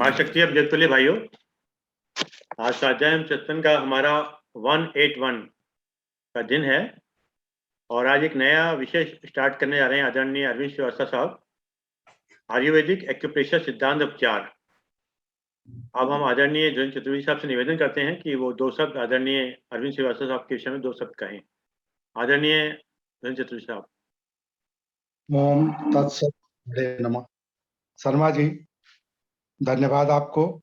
महाशक्ति अब जगतुल्य भाइयों, आज स्वाध्याय सत्संग का हमारा 181 का दिन है और आज एक नया विषय स्टार्ट करने जा रहे हैं आदरणीय अरविंद श्रीवास्तव साहब, आयुर्वेदिक एक्यूप्रेशर सिद्धांत उपचार। अब हम आदरणीय जयंत चतुर्वेदी साहब से निवेदन करते हैं कि वो दो शब्द आदरणीय अरविंद श्रीवास्तव साहब के विषय में दो शब्द कहें। आदरणीय जयंत चतुर्वेदी साहब। ओम तत्सत नमः। शर्मा जी, धन्यवाद आपको।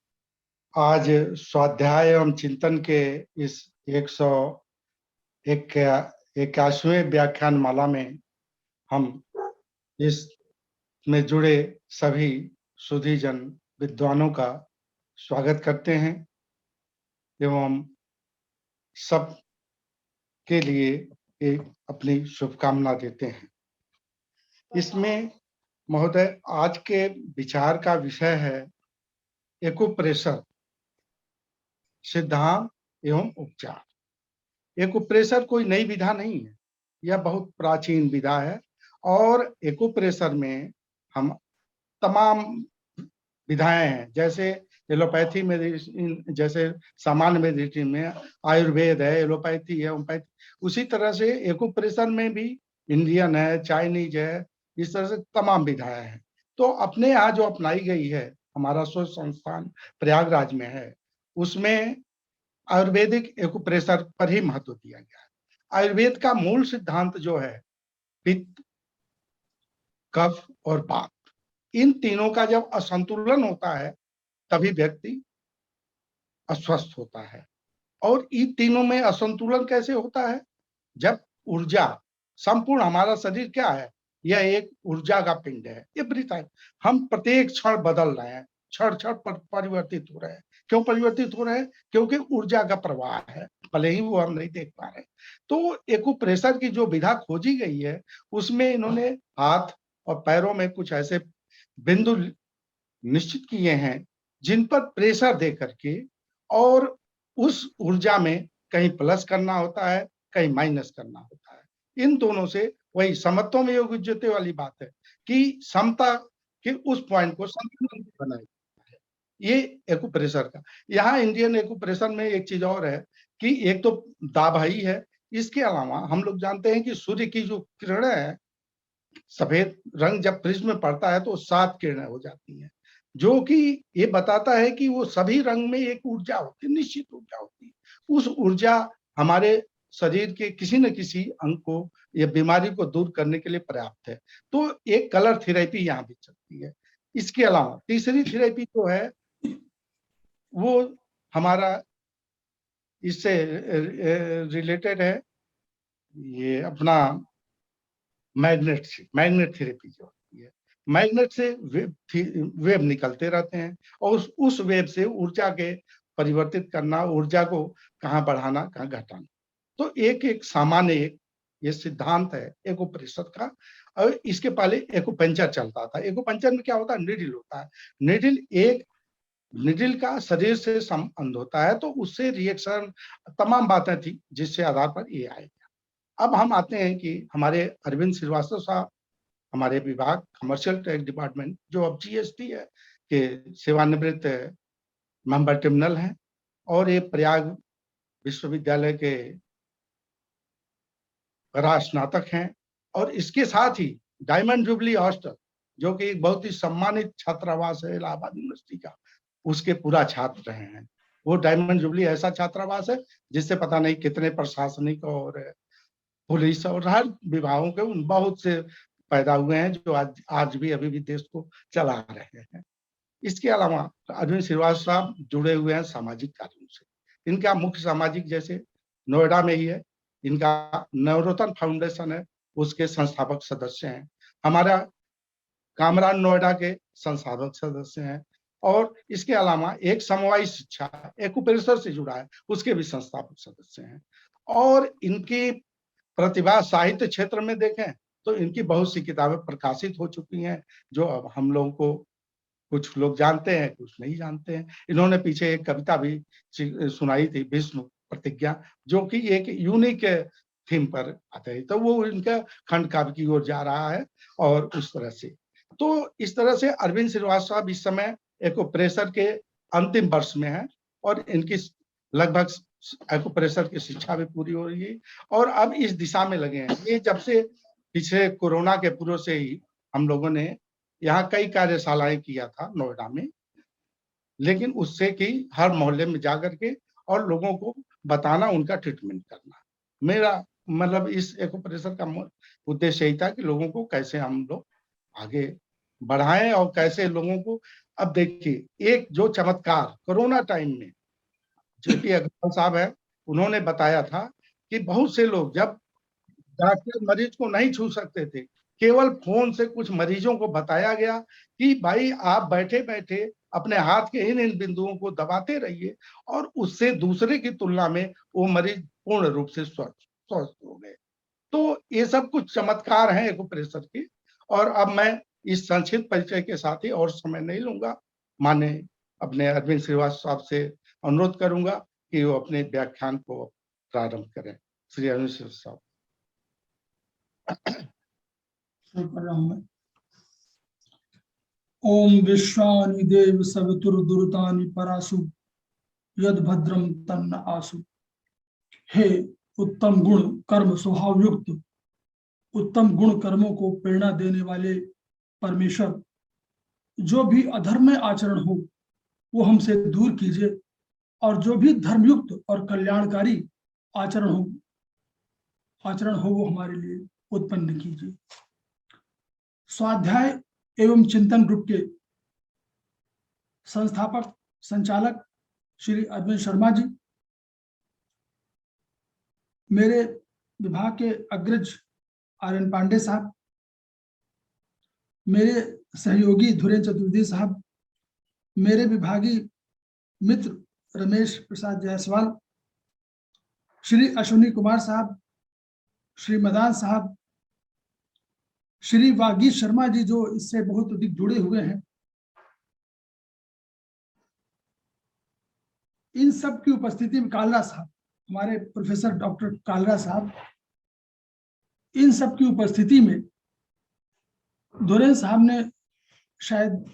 आज स्वाध्याय एवं चिंतन के इस 181वें व्याख्यान माला में हम इसमें जुड़े सभी सुधीजन विद्वानों का स्वागत करते हैं एवं सब के लिए एक अपनी शुभकामना देते हैं। इसमें महोदय आज के विचार का विषय है एक्यूप्रेशर सिद्धांत एवं उपचार। एक्यूप्रेशर कोई नई विधा नहीं है, यह बहुत प्राचीन विधा है और एक्यूप्रेशर में हम तमाम विधाएं हैं, जैसे एलोपैथी में, जैसे सामान्य मेडिसिन में आयुर्वेद है, एलोपैथी है, होम्योपैथी, उसी तरह से एक्यूप्रेशर में भी इंडियन है, चाइनीज है, इस तरह से तमाम विधाएं हैं। तो अपने यहाँ जो अपनाई गई है, हमारा शोध संस्थान प्रयागराज में है, उसमें आयुर्वेदिक एक्यूप्रेशर पर ही महत्व दिया गया है। आयुर्वेद का मूल सिद्धांत जो है पित्त, कफ और वात, इन तीनों का जब असंतुलन होता है तभी व्यक्ति अस्वस्थ होता है। और इन तीनों में असंतुलन कैसे होता है? जब ऊर्जा, संपूर्ण हमारा शरीर क्या है, यह एक ऊर्जा का पिंड है। एवरी टाइम हम प्रत्येक क्षण बदल रहे हैं, क्षण क्षण पर परिवर्तित हो रहे हैं। क्यों परिवर्तित हो रहे हैं? क्योंकि ऊर्जा का प्रवाह है, भले ही वो हम नहीं देख पा रहे। तो एक्यूप्रेशर की जो विधा खोजी गई है, उसमें इन्होंने हाथ और पैरों में कुछ ऐसे बिंदु निश्चित किए हैं जिन पर प्रेशर दे करके, और उस ऊर्जा में कहीं प्लस करना होता है, कहीं माइनस करना होता है। इन दोनों से वही समत्व में योग युज्यते वाली बात है कि समता के उस पॉइंट को संतुलन बनाए है, ये एक्यूप्रेशर का। यहाँ इंडियन एक्यूप्रेशर में एक चीज और है कि एक तो दाबाई है, इसके अलावा हम लोग जानते हैं कि सूर्य की जो किरणें है, सफेद रंग जब प्रिज्म में पड़ता है तो 7 किरणें हो जाती हैं, जो कि ये बताता है कि वो सभी रंग में एक ऊर्जा होती है, निश्चित ऊर्जा होती है। उस ऊर्जा हमारे शरीर के किसी न किसी अंग को या बीमारी को दूर करने के लिए पर्याप्त है। तो एक कलर थेरेपी यहाँ भी चलती है। इसके अलावा तीसरी थेरेपी जो है वो हमारा इससे रिलेटेड है, ये अपना मैग्नेट थेरेपी जो होती है। मैग्नेट से वेव निकलते रहते हैं और उस वेव से ऊर्जा के परिवर्तित करना, ऊर्जा को कहाँ बढ़ाना, कहाँ घटाना। तो एक सामान्य एक ये सिद्धांत है एक्यूप्रेशर का। और इसके पहले एक्यूपंक्चर चलता था। एक्यूपंक्चर में क्या होता है? निडिल होता है। निडिल का शरीर से संबंध होता है, तो उससे रिएक्शन तमाम बातें थी जिससे आधार पर ये आएगा। अब हम आते हैं कि हमारे अरविंद श्रीवास्तव साहब, हमारे विभाग कमर्शियल टैक्स डिपार्टमेंट, जो अब जीएसटी है के सेवानिवृत्त मेंबर ट्रिब्यूनल हैं, और ये प्रयाग विश्वविद्यालय के स्नातक हैं, और इसके साथ ही डायमंड जुबली हॉस्टल, जो कि एक बहुत ही सम्मानित छात्रावास है इलाहाबाद यूनिवर्सिटी का, उसके पूरा छात्र रहे हैं। वो डायमंड जुबली ऐसा छात्रावास है जिससे पता नहीं कितने प्रशासनिक और पुलिस और हर विभागों के उन बहुत से पैदा हुए हैं जो आज भी अभी भी देश को चला रहे हैं। इसके अलावा अरविंद श्रीवास्तव साहब जुड़े हुए हैं सामाजिक कार्यों से। इनका मुख्य सामाजिक जैसे नोएडा में ही है, इनका नवरत्न फाउंडेशन है, उसके संस्थापक सदस्य हैं। हमारा कामरान नोएडा के संस्थापक सदस्य हैं, और इसके अलावा एक समवायी शिक्षा एक्यूप्रेशर से जुड़ा है, उसके भी संस्थापक सदस्य हैं। और इनकी प्रतिभा साहित्य क्षेत्र में देखें तो इनकी बहुत सी किताबें प्रकाशित हो चुकी हैं, जो अब हम लोगों को कुछ लोग जानते हैं, कुछ नहीं जानते हैं। इन्होंने पीछे एक कविता भी सुनाई थी, भीष्म प्रतिज्ञा, जो कि एक यूनिक थीम पर आते हैं। तो वो इनका खंड काव्य की ओर जा रहा है, और उस तरह से तो इस तरह से अरविंद श्रीवास्तव साहब इस समय एक्यूप्रेशर के अंतिम वर्ष में हैं और इनकी लगभग एक्यूप्रेशर की शिक्षा भी पूरी हो रही है और अब इस दिशा में लगे हैं। ये जब से पिछले कोरोना के पूर्व से ही हम लोगों ने यहाँ कई कार्यशालाएं किया था नोएडा में, लेकिन उससे कि हर मोहल्ले में जाकर के और लोगों को बताना, उनका ट्रीटमेंट करना। मेरा मतलब इस एक्यूप्रेशर का उद्देश्य यही था कि लोगों को कैसे हम लोग आगे बढ़ाएं और कैसे लोगों को। अब देखिए एक जो चमत्कार कोरोना टाइम में जेपी अग्रवाल साहब है, उन्होंने बताया था कि बहुत से लोग जब डॉक्टर मरीज को नहीं छू सकते थे, केवल फोन से कुछ मरीजों को बताया गया कि भाई आप बैठे बैठे अपने हाथ के इन बिंदुओं को दबाते रहिए और उससे दूसरे की तुलना में वो मरीज पूर्ण रूप से स्वस्थ हो गए। तो ये सब कुछ चमत्कार हैं एक्यूप्रेशर के। और अब मैं इस संक्षिप्त परिचय के साथ ही और समय नहीं लूंगा, माननीय अपने अरविंद श्रीवास्तव साहब से अनुरोध करूंगा कि वो अपने व्याख्यान को प्रारंभ करें। श्री अरविंद श्रीवास्तव साहब। कर रहा हूं मैं। ओम विश्वानि देव सवितुर्दुरतानि परासु यद भद्रम तन्न आसु। हे उत्तम गुण कर्म स्वभाव युक्त, उत्तम गुण कर्मों को प्रेरणा देने वाले परमेश्वर, जो भी अधर्म में आचरण हो वो हमसे दूर कीजिए और जो भी धर्मयुक्त और कल्याणकारी आचरण हो वो हमारे लिए उत्पन्न कीजिए। स्वाध्याय एवं चिंतन ग्रुप के संस्थापक संचालक श्री अरविंद शर्मा जी, मेरे विभाग के अग्रज आर्यन पांडे साहब, मेरे सहयोगी धुरेन्द्र चतुर्वेदी साहब, मेरे विभागीय मित्र रमेश प्रसाद जायसवाल, श्री अश्विनी कुमार साहब, श्री मदान साहब, श्री वागीश शर्मा जी जो इससे बहुत अधिक जुड़े हुए हैं, इन सब की उपस्थिति में कालरा साहब, हमारे प्रोफेसर डॉक्टर कालरा साहब, इन सब की उपस्थिति में धुरेन्द्र साहब ने शायद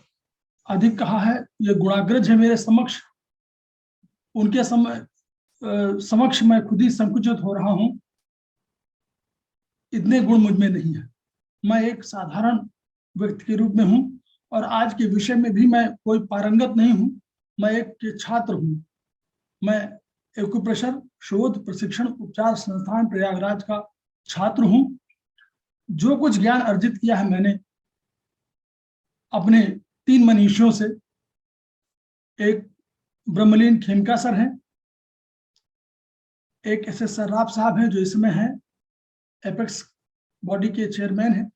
अधिक कहा है, ये गुणाग्रज है मेरे समक्ष, उनके समक्ष मैं खुद ही संकुचित हो रहा हूं। इतने गुण मुझ में नहीं है, मैं एक साधारण व्यक्ति के रूप में हूं और आज के विषय में भी मैं कोई पारंगत नहीं हूं। मैं एक छात्र हूं। मैं एक्यूप्रेशर शोध प्रशिक्षण उपचार संस्थान प्रयागराज का छात्र हूं। जो कुछ ज्ञान अर्जित किया है मैंने अपने 3 मनीषियों से, एक ब्रह्मलीन खेमका सर हैं, एक SS सर्राफ साहब हैं जो इसमें हैं, एपेक्स बॉडी के चेयरमैन हैं,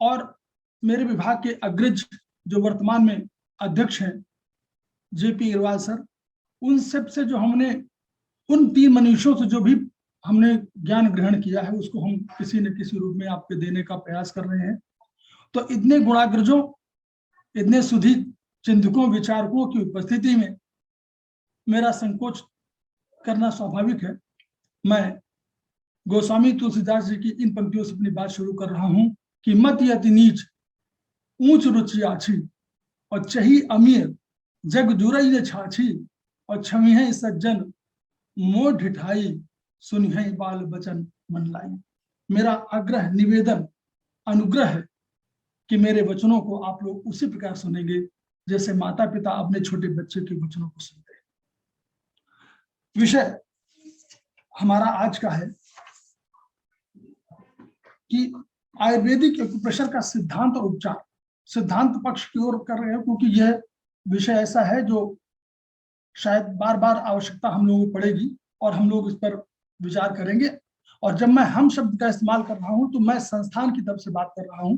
और मेरे विभाग के अग्रज जो वर्तमान में अध्यक्ष हैं JP अग्रवाल सर। उन सब से जो हमने, उन 3 मनुष्यों से जो भी हमने ज्ञान ग्रहण किया है उसको हम किसी न किसी रूप में आपके देने का प्रयास कर रहे हैं। तो इतने गुणाग्रजों, इतने सुधी चिंतकों, विचारकों की उपस्थिति में मेरा संकोच करना स्वाभाविक है। मैं गोस्वामी तुलसीदास जी की इन पंक्तियों से अपनी बात शुरू कर रहा हूं कि मत यति नीच ऊंच रुचि आछी और चही अमीर जग जुरई ने छाछी और छमी है सज्जन मोह ढिठाई सुनी है बाल बचन मन लाई। मेरा आग्रह, निवेदन, अनुग्रह है कि मेरे वचनों को आप लोग उसी प्रकार सुनेंगे जैसे माता पिता अपने छोटे बच्चे के वचनों को सुनते हैं। विषय हमारा आज का है कि आयुर्वेदिक एक्यूप्रेशर का सिद्धांत और उपचार, सिद्धांत पक्ष की ओर कर रहे हैं क्योंकि यह विषय ऐसा है जो शायद बार बार आवश्यकता हम लोगों को पड़ेगी और हम लोग इस पर विचार करेंगे। और जब मैं हम शब्द का इस्तेमाल कर रहा हूं तो मैं संस्थान की तरफ से बात कर रहा हूं,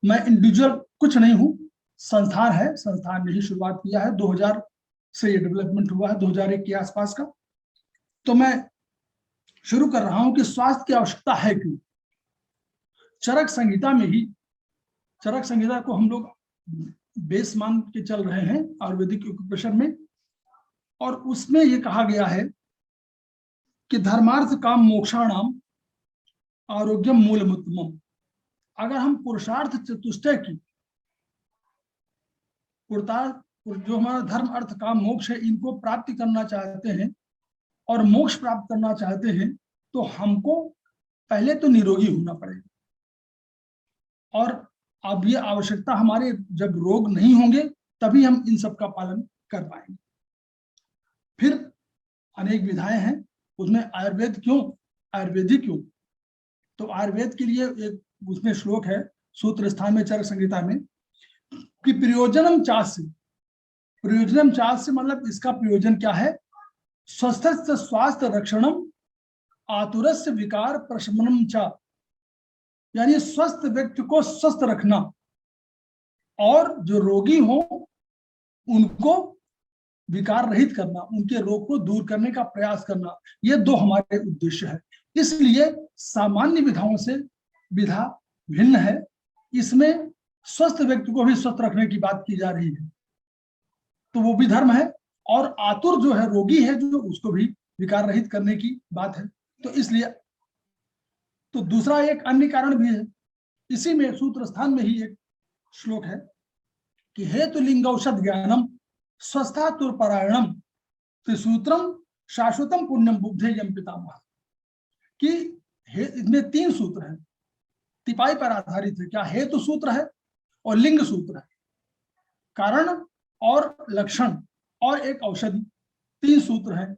मैं इंडिविजुअल कुछ नहीं हूं। संस्थान है, संस्थान ने ही शुरुआत किया है, 2000 से ये डेवलपमेंट हुआ है, 2001 के आसपास का। तो मैं शुरू कर रहा हूं कि स्वास्थ्य की आवश्यकता है क्यों। चरक संहिता में ही, चरक संहिता को हम लोग बेस मान के चल रहे हैं आयुर्वेदिक एक्यूप्रेशर में, और उसमें ये कहा गया है कि धर्मार्थ काम मोक्षाणाम आरोग्यम मूलमुत्तमम। अगर हम पुरुषार्थ चतुष्टय की पुरुषार्थ, जो हमारा धर्म अर्थ काम मोक्ष है, इनको प्राप्ति करना चाहते हैं और मोक्ष प्राप्त करना चाहते हैं, तो हमको पहले तो निरोगी होना पड़ेगा। और अब ये आवश्यकता हमारे, जब रोग नहीं होंगे तभी हम इन सब का पालन कर पाएंगे। फिर अनेक विधाएं हैं, उसमें आयुर्वेद क्यों, आयुर्वेदिक क्यों, तो आयुर्वेद के लिए एक उसमें श्लोक है सूत्र स्थान में चरक संहिता में कि प्रयोजनम चास्य, प्रयोजनम चास्य मतलब इसका प्रयोजन क्या है, स्वस्थ स्वास्थ्य रक्षणम आतुरस्य विकार प्रशमनम च, यानी स्वस्थ व्यक्ति को स्वस्थ रखना और जो रोगी हो उनको विकार रहित करना, उनके रोग को दूर करने का प्रयास करना, ये दो हमारे उद्देश्य है। इसलिए सामान्य विधाओं से विधा भिन्न है, इसमें स्वस्थ व्यक्ति को भी स्वस्थ रखने की बात की जा रही है, तो वो भी धर्म है, और आतुर जो है, रोगी है जो, उसको भी विकार रहित करने की बात है। तो इसलिए, तो दूसरा एक अन्य कारण भी है, इसी में सूत्र स्थान में ही एक श्लोक है कि हेतु लिंग औषध ज्ञानम स्वस्थातुर परायणम त्रिसूत्रम शाश्वतम पुण्यम बुद्धेयम पितामह, कि इसमें 3 सूत्र हैं, तिपाई पर आधारित है। क्या हेतु सूत्र है और लिंग सूत्र है, कारण और लक्षण और एक औषधि, 3 सूत्र हैं।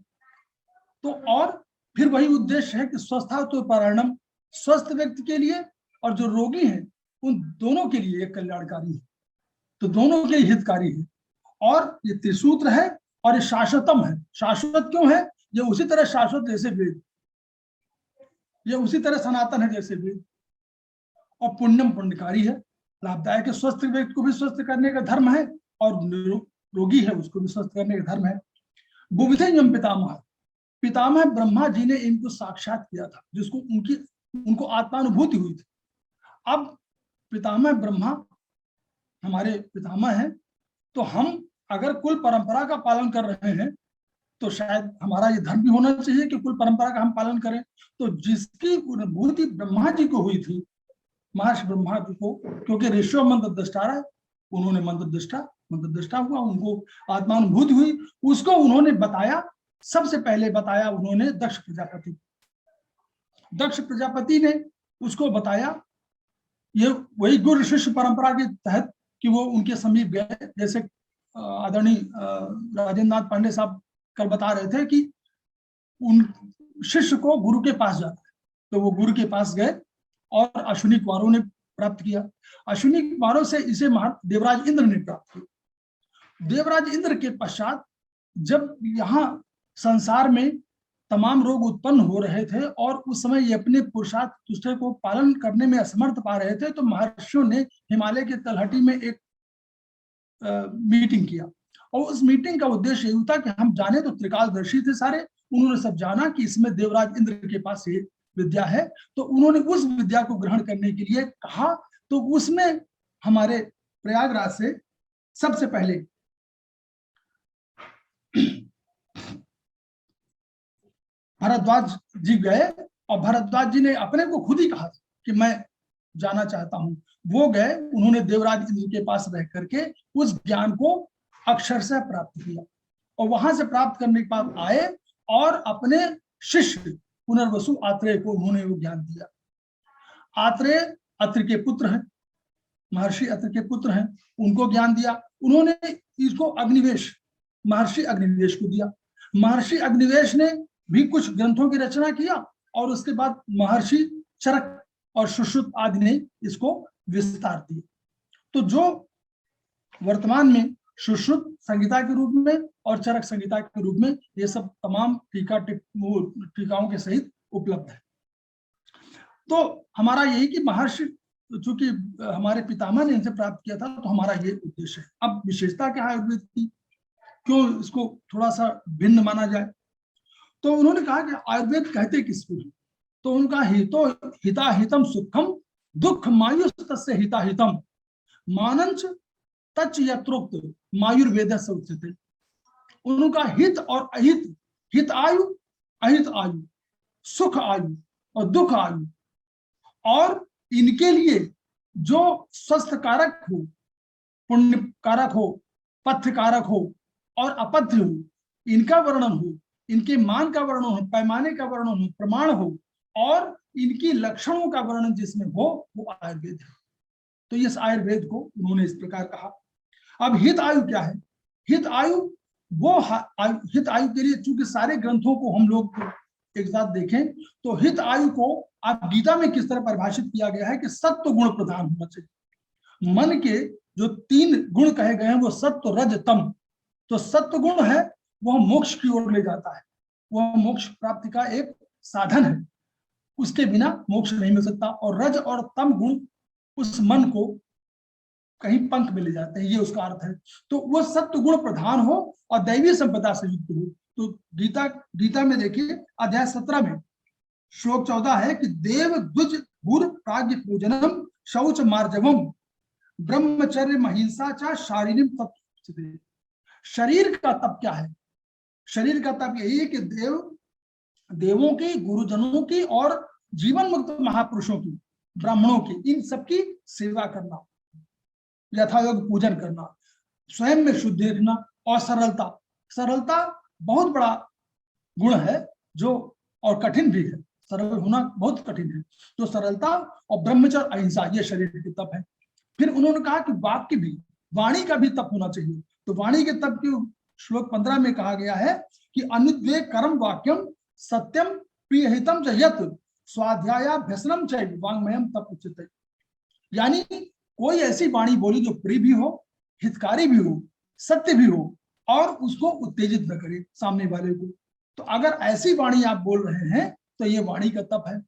तो और फिर वही उद्देश्य है कि स्वस्थातुर परायणम, स्वस्थ व्यक्ति के लिए और जो रोगी हैं उन दोनों के लिए एक कल्याणकारी है, तो दोनों के लिए हितकारी है। और ये त्रिसूत्र है और ये शाश्वतम है। शाश्वत क्यों है, ये उसी तरह शाश्वत जैसे वेद, ये उसी तरह सनातन है जैसे वेद। और पुण्यम पुण्यकारी है, लाभदायक है, स्वस्थ व्यक्ति को भी स्वस्थ करने का धर्म है और रोगी है उसको भी स्वस्थ करने का धर्म है। बुद्धेयम पितामह, पितामह ब्रह्मा जी ने इनको साक्षात किया था, जिसको उनको आत्मानुभूति हुई थी। अब पितामह ब्रह्मा हमारे पितामह हैं, तो हम अगर कुल परंपरा का पालन कर रहे हैं तो शायद हमारा ये धर्म भी होना चाहिए कि कुल परंपरा का हम पालन करें। तो जिसकी अनुभूति ब्रह्मा जी को हुई थी, महर्षि ब्रह्मा जी को, क्योंकि ऋषि मंत्र दृष्टा है, उन्होंने मंत्र दृष्टा हुआ, उनको आत्मानुभूति हुई, उसको उन्होंने बताया। सबसे पहले बताया उन्होंने दक्ष प्रजापति, दक्ष प्रजापति ने उसको बताया। ये वही गुरु शिष्य परंपरा के तहत कि वो उनके समीप गए, जैसे आदरणीय राजेंद्र नाथ पांडे साहब कल बता रहे थे कि उन शिष्य को गुरु के पास जाता है, तो वो गुरु के पास गए और अश्विनी कुमारों ने प्राप्त किया। अश्विनी कुमारों से इसे देवराज इंद्र ने प्राप्त किया। देवराज इंद्र के पश्चात जब यहाँ संसार में तमाम रोग उत्पन्न हो रहे थे और उस समय ये अपने पुरुषार्थ तुष्टे को पालन करने में असमर्थ पा रहे थे, तो महर्षियों ने हिमालय के तलहटी में एक मीटिंग किया, और उस मीटिंग का उद्देश्य यही था कि हम जाने तो त्रिकालदर्शी थे सारे, उन्होंने सब जाना कि इसमें देवराज इंद्र के पास ये विद्या है, तो उन्होंने उस विद्या को ग्रहण करने के लिए कहा। तो उसमें हमारे प्रयागराज से सबसे पहले भरद्वाज जी गए, और भरद्वाज जी ने अपने को खुद ही कहा कि मैं जाना चाहता हूं। वो गए, उन्होंने देवराज इंद्र के पास रह करके उस ज्ञान को अक्षर से प्राप्त किया, और वहां से प्राप्त करने के बाद आए और अपने शिष्य पुनर्वसु आत्रेय को उन्होंने वो ज्ञान दिया। आत्रेय अत्रि के पुत्र हैं, महर्षि अत्रि के पुत्र हैं, उनको ज्ञान दिया। उन्होंने इसको अग्निवेश, महर्षि अग्निवेश को दिया। महर्षि अग्निवेश ने भी कुछ ग्रंथों की रचना किया, और उसके बाद महर्षि चरक और सुश्रुत आदि ने इसको विस्तार दिया। तो जो वर्तमान में सुश्रुत संहिता के रूप में और चरक संहिता के रूप में ये सब तमाम टीकाओं के सहित उपलब्ध है। तो हमारा यही कि महर्षि चूंकि हमारे पितामह ने इनसे प्राप्त किया था, तो हमारा ये उद्देश्य है। अब विशेषता क्या है आयुर्वेद की, क्यों इसको थोड़ा सा भिन्न माना जाए, तो उन्होंने कहा कि आयुर्वेद कहते किसको है, तो उनका हितो हिता हितम सुखम दुख मायुस्तस्य हिता हितम मानंच तच यत्रोक्त मायुर्वेद से उच्यते। उनका हित और अहित, हित आयु अहित आयु, सुख आयु और दुख आयु, और इनके लिए जो स्वस्थ कारक हो, पुण्य कारक हो, पथकारक हो और अपथ्य हो, इनका वर्णन हो, इनके मान का वर्णन हो, पैमाने का वर्णन हो, प्रमाण हो और इनकी लक्षणों का वर्णन जिसमें हो वो आयुर्वेद है। तो इस आयुर्वेद को उन्होंने इस प्रकार कहा। अब हित आयु क्या है? हित आयु वो हित आयु के लिए, चूंकि सारे ग्रंथों को हम लोग एक साथ देखें तो हित आयु को आप गीता में किस तरह परिभाषित किया गया है कि सत्व गुण प्रधान होना चाहिए। मन के जो 3 गुण कहे गए हैं वो सत्व रज तम, तो सत्व गुण है वह मोक्ष की ओर ले जाता है, वह मोक्ष प्राप्ति का एक साधन है, उसके बिना मोक्ष नहीं मिल सकता। और रज और तम गुण उस मन को कहीं पंख में ले जाते हैं, ये उसका अर्थ है। तो वह सत्व गुण प्रधान हो और दैवीय संपदा से युक्त हो। तो गीता में देखिए अध्याय 17 में श्लोक 14 है कि देव द्विज भूर प्राज्ञ पूजनम शौच मार्जवम ब्रह्मचर्य महिंसा चा शारीरिक तप। शरीर का तप क्या है? शरीर का तप यही है कि देवों की, गुरुजनों की और जीवन मुक्त महापुरुषों की, ब्राह्मणों की, इन सबकी सेवा करना, यथायोग पूजन करना, स्वयं में शुद्धि रखना और सरलता। सरलता बहुत बड़ा गुण है जो, और कठिन भी है, सरल होना बहुत कठिन है। तो सरलता और ब्रह्मचर्य अहिंसा ये शरीर के तप है। फिर उन्होंने कहा कि वाक्य भी, वाणी का भी तप होना चाहिए। तो वाणी के तप के श्लोक 15 में कहा गया है कि अनुद्वेग कर्म वाक्यम सत्यम प्रियहितम च यत् स्वाध्यायाभ्यसनम च वाङ्मयम तप उच्यते। यानी कोई ऐसी वाणी बोली जो प्रिय भी हो, हितकारी भी हो, सत्य भी हो और उसको उत्तेजित न करे सामने वाले को। तो अगर ऐसी वाणी आप बोल रहे हैं तो ये वाणी का तप है।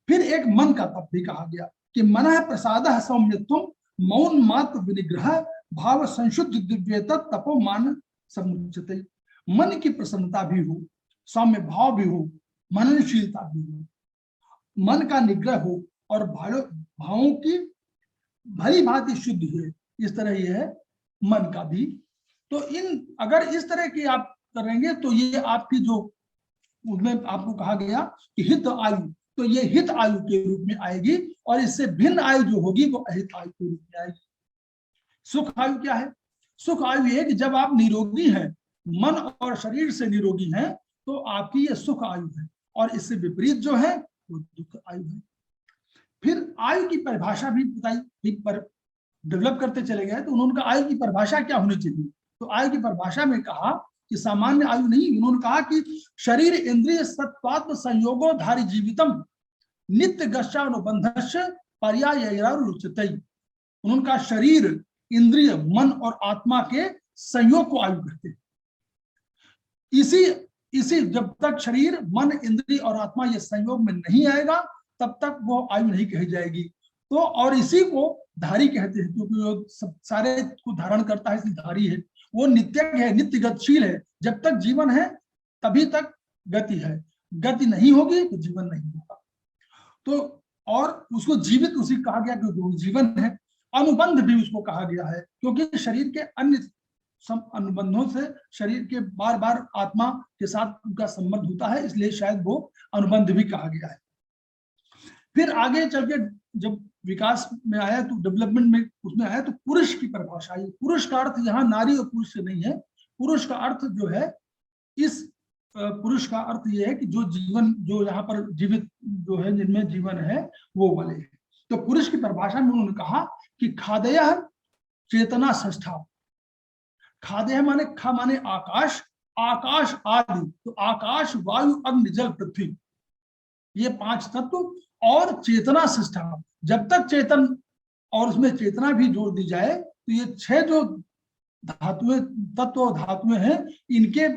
फिर एक मन का तप भी कहा गया कि मनः प्रसादः सौम्यत्वं मौन मात्र विनिग्रह भाव संशुद्ध दिव्यत तपो मान समुच्यते। मन की प्रसन्नता भी हो, सौम्य भाव भी हो, मननशीलता भी हो, मन का निग्रह हो और भावों की भली भांति शुद्ध है, इस तरह ये है मन का भी। तो इन अगर इस तरह की आप करेंगे तो ये आपकी जो, उसमें आपको कहा गया कि हित आयु, तो ये हित आयु के रूप में आएगी और इससे भिन्न आयु जो होगी वो अहित आयु के रूप में आएगी। सुख आयु क्या है? सुख आयु ये कि जब आप निरोगी हैं, मन और शरीर से निरोगी हैं, तो आपकी ये सुख आयु है। और इससे विपरीत जो है वो दुख आयु है। फिर आयु की परिभाषा भी बताई, पर डेवलप करते चले गए तो उन्होंने कहा आयु की परिभाषा क्या होनी चाहिए। तो आयु की परिभाषा में कहा कि सामान्य आयु नहीं, उन्होंने कहा कि शरीर इंद्रिय सत्वात्म संयोगोधारी जीवितम नित्य गच्छानुबंधस्य पर्यायैरुच्यते। उन्होंने कहा शरीर, इंद्रिय, मन और आत्मा के संयोग को आयु कहते हैं। इसी जब तक शरीर, मन, इंद्रिय और आत्मा ये संयोग में नहीं आएगा तब तक वो आयु नहीं कही जाएगी। तो और इसी को धारी कहते हैं, क्योंकि वो सब सारे को धारण करता है, इसलिए धारी है। वो नित्य है, नित्य गतिशील है। जब तक जीवन है तभी तक गति है, गति नहीं होगी तो जीवन नहीं होगा। तो और उसको जीवित उसी कहा गया क्योंकि जीवन है। अनुबंध भी उसको कहा गया है क्योंकि शरीर के अन्य अनुबंधों से शरीर के बार बार आत्मा के साथ उनका संबंध होता है, इसलिए शायद वो अनुबंध भी कहा गया है। फिर आगे चल के जब विकास में आया तो डेवलपमेंट में उसमें आया तो पुरुष की परिभाषा आई। पुरुष का अर्थ यहाँ नारी और पुरुष से नहीं है। पुरुष का अर्थ जो है, इस पुरुष का अर्थ ये है कि जो जीवन, जो यहाँ पर जीवित जो है, जिनमें जीवन है वो वाले हैं। तो पुरुष की परिभाषा में उन्होंने कहा कि खादय चेतना षष्ठा। खादय माने, खा माने आकाश, आकाश आदि, तो आकाश, वायु, अग्नि, जल, पृथ्वी, ये 5 तत्व और चेतना षष्ठा। जब तक चेतन और उसमें चेतना भी जोड़ दी जाए तो ये 6 जो धातुएं, तत्व और धातुएं हैं, इनके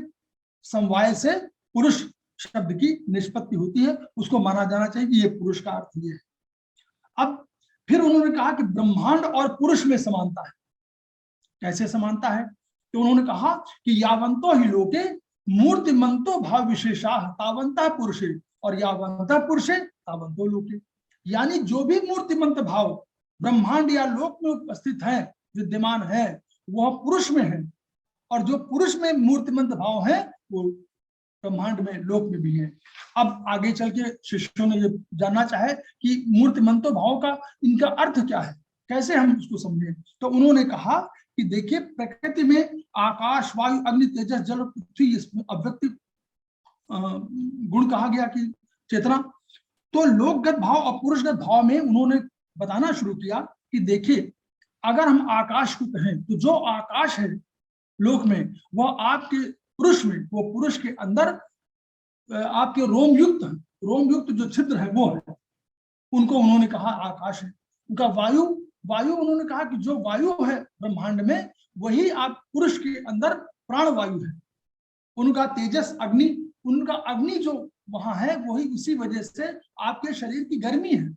समवाय से पुरुष शब्द की निष्पत्ति होती है। उसको माना जाना चाहिए कि ये पुरुष का अर्थ ये है। अब फिर उन्होंने कहा कि ब्रह्मांड और पुरुष में समानता है। कैसे समानता है? तो उन्होंने कहा कि यावंतो ही लोके मूर्तिमंतो भाव विशेषा तावंता पुरुषे और यावंता पुरुषे तावंतो लोके। यानी जो भी मूर्तिमंत भाव ब्रह्मांड या लोक में उपस्थित है, विद्यमान है, वह पुरुष में है, और जो पुरुष में मूर्तिमंत भाव है वो ब्रह्मांड में, लोक में भी है। अब आगे चल के शिष्यों ने ये जानना चाहे कि मूर्तिमंतो भाव का इनका अर्थ क्या है, कैसे हम उसको समझें? तो उन्होंने कहा कि देखिए, प्रकृति में आकाश, वायु, अग्नि, तेजस, जल, पृथ्वी, इसमें अव्यक्त गुण कहा गया कि चेतना। तो लोकगत भाव और पुरुषगत भाव में उन्होंने बताना शुरू किया कि देखिए, अगर हम आकाश को कहें तो जो आकाश है लोक में, वह आपके पुरुष में, वो पुरुष के अंदर आपके रोमयुक्त जो छिद्र है वो है, उनको उन्होंने कहा आकाश है। उनका वायु उन्होंने कहा कि जो वायु है ब्रह्मांड में, वही आप पुरुष के अंदर प्राण वायु है। उनका तेजस अग्नि, उनका अग्नि जो वहां है, वही उसी वजह से आपके शरीर की गर्मी है।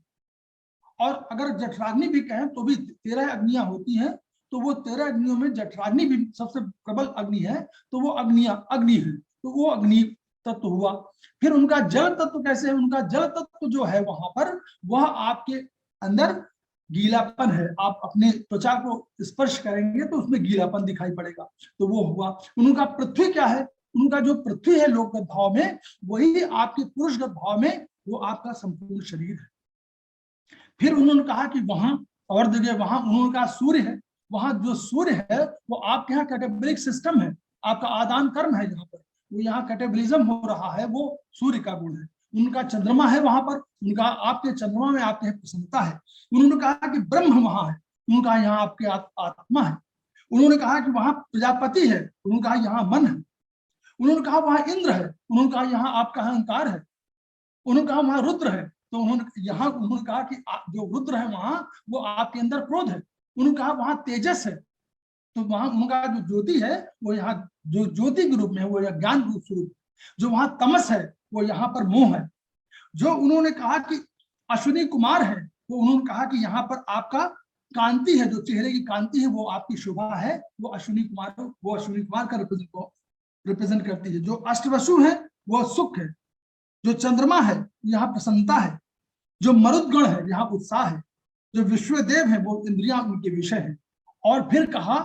और अगर जठराग्नि भी कहें तो भी 13 अग्नियां होती हैं, तो वो 13 अग्नियों में जठराग्नि भी सबसे प्रबल अग्नि है, तो वो अग्नि है, तो वो अग्नि तत्व हुआ। फिर उनका जल तत्व कैसे है? उनका जल तत्व जो है वहां पर, वह आपके अंदर गीलापन है। आप अपने त्वचा को स्पर्श करेंगे तो उसमें गीलापन दिखाई पड़ेगा, तो वो हुआ। उनका पृथ्वी क्या है? उनका जो पृथ्वी है लोकगत भाव में, वही आपके पुरुषगत भाव में वो आपका संपूर्ण शरीर है। फिर उन्होंने कहा कि वहां और जगह, वहां उन्होंने कहा सूर्य है। वहां जो सूर्य है वो आपके यहाँ कैटेगोरिक सिस्टम है, आपका आदान कर्म है, यहाँ पर वो यहाँ कैटेबलिज्म हो रहा है, वो सूर्य का गुण है। उनका चंद्रमा है वहां पर, उनका आपके चंद्रमा में आपके प्रसन्नता है। उन्होंने कहा कि ब्रह्म वहां है, उनका यहाँ आपके आत्मा है। उन्होंने कहा कि वहां प्रजापति है, उन्होंने कहा यहाँ मन है। उन्होंने कहा वहां इंद्र है, उन्होंने कहा यहाँ आपका अहंकार है। उन्होंने कहा वहां रुद्र है, तो उन्होंने कहा कि जो रुद्र है वहां, वो आपके अंदर क्रोध है। उन्होंने कहा वहां तेजस है, तो वहां उनका जो ज्योति है वो यहाँ जो ज्योति के रूप में है, वो ज्ञान रूप स्वरूप। जो वहां तमस है वो यहाँ पर मोह है। जो उन्होंने कहा कि अश्विनी कुमार है, वो उन्होंने कहा कि यहाँ पर आपका कांति है, जो चेहरे की कांति है वो आपकी शोभा है, वो अश्विनी कुमार का रिप्रेजेंट करती है। जो अष्टवसु है वो सुख है। जो चंद्रमा है यहाँ प्रसन्नता है। जो मरुदगण है यहाँ उत्साह है। जो विश्वदेव है वो इंद्रियां उनके विषय है। और फिर कहा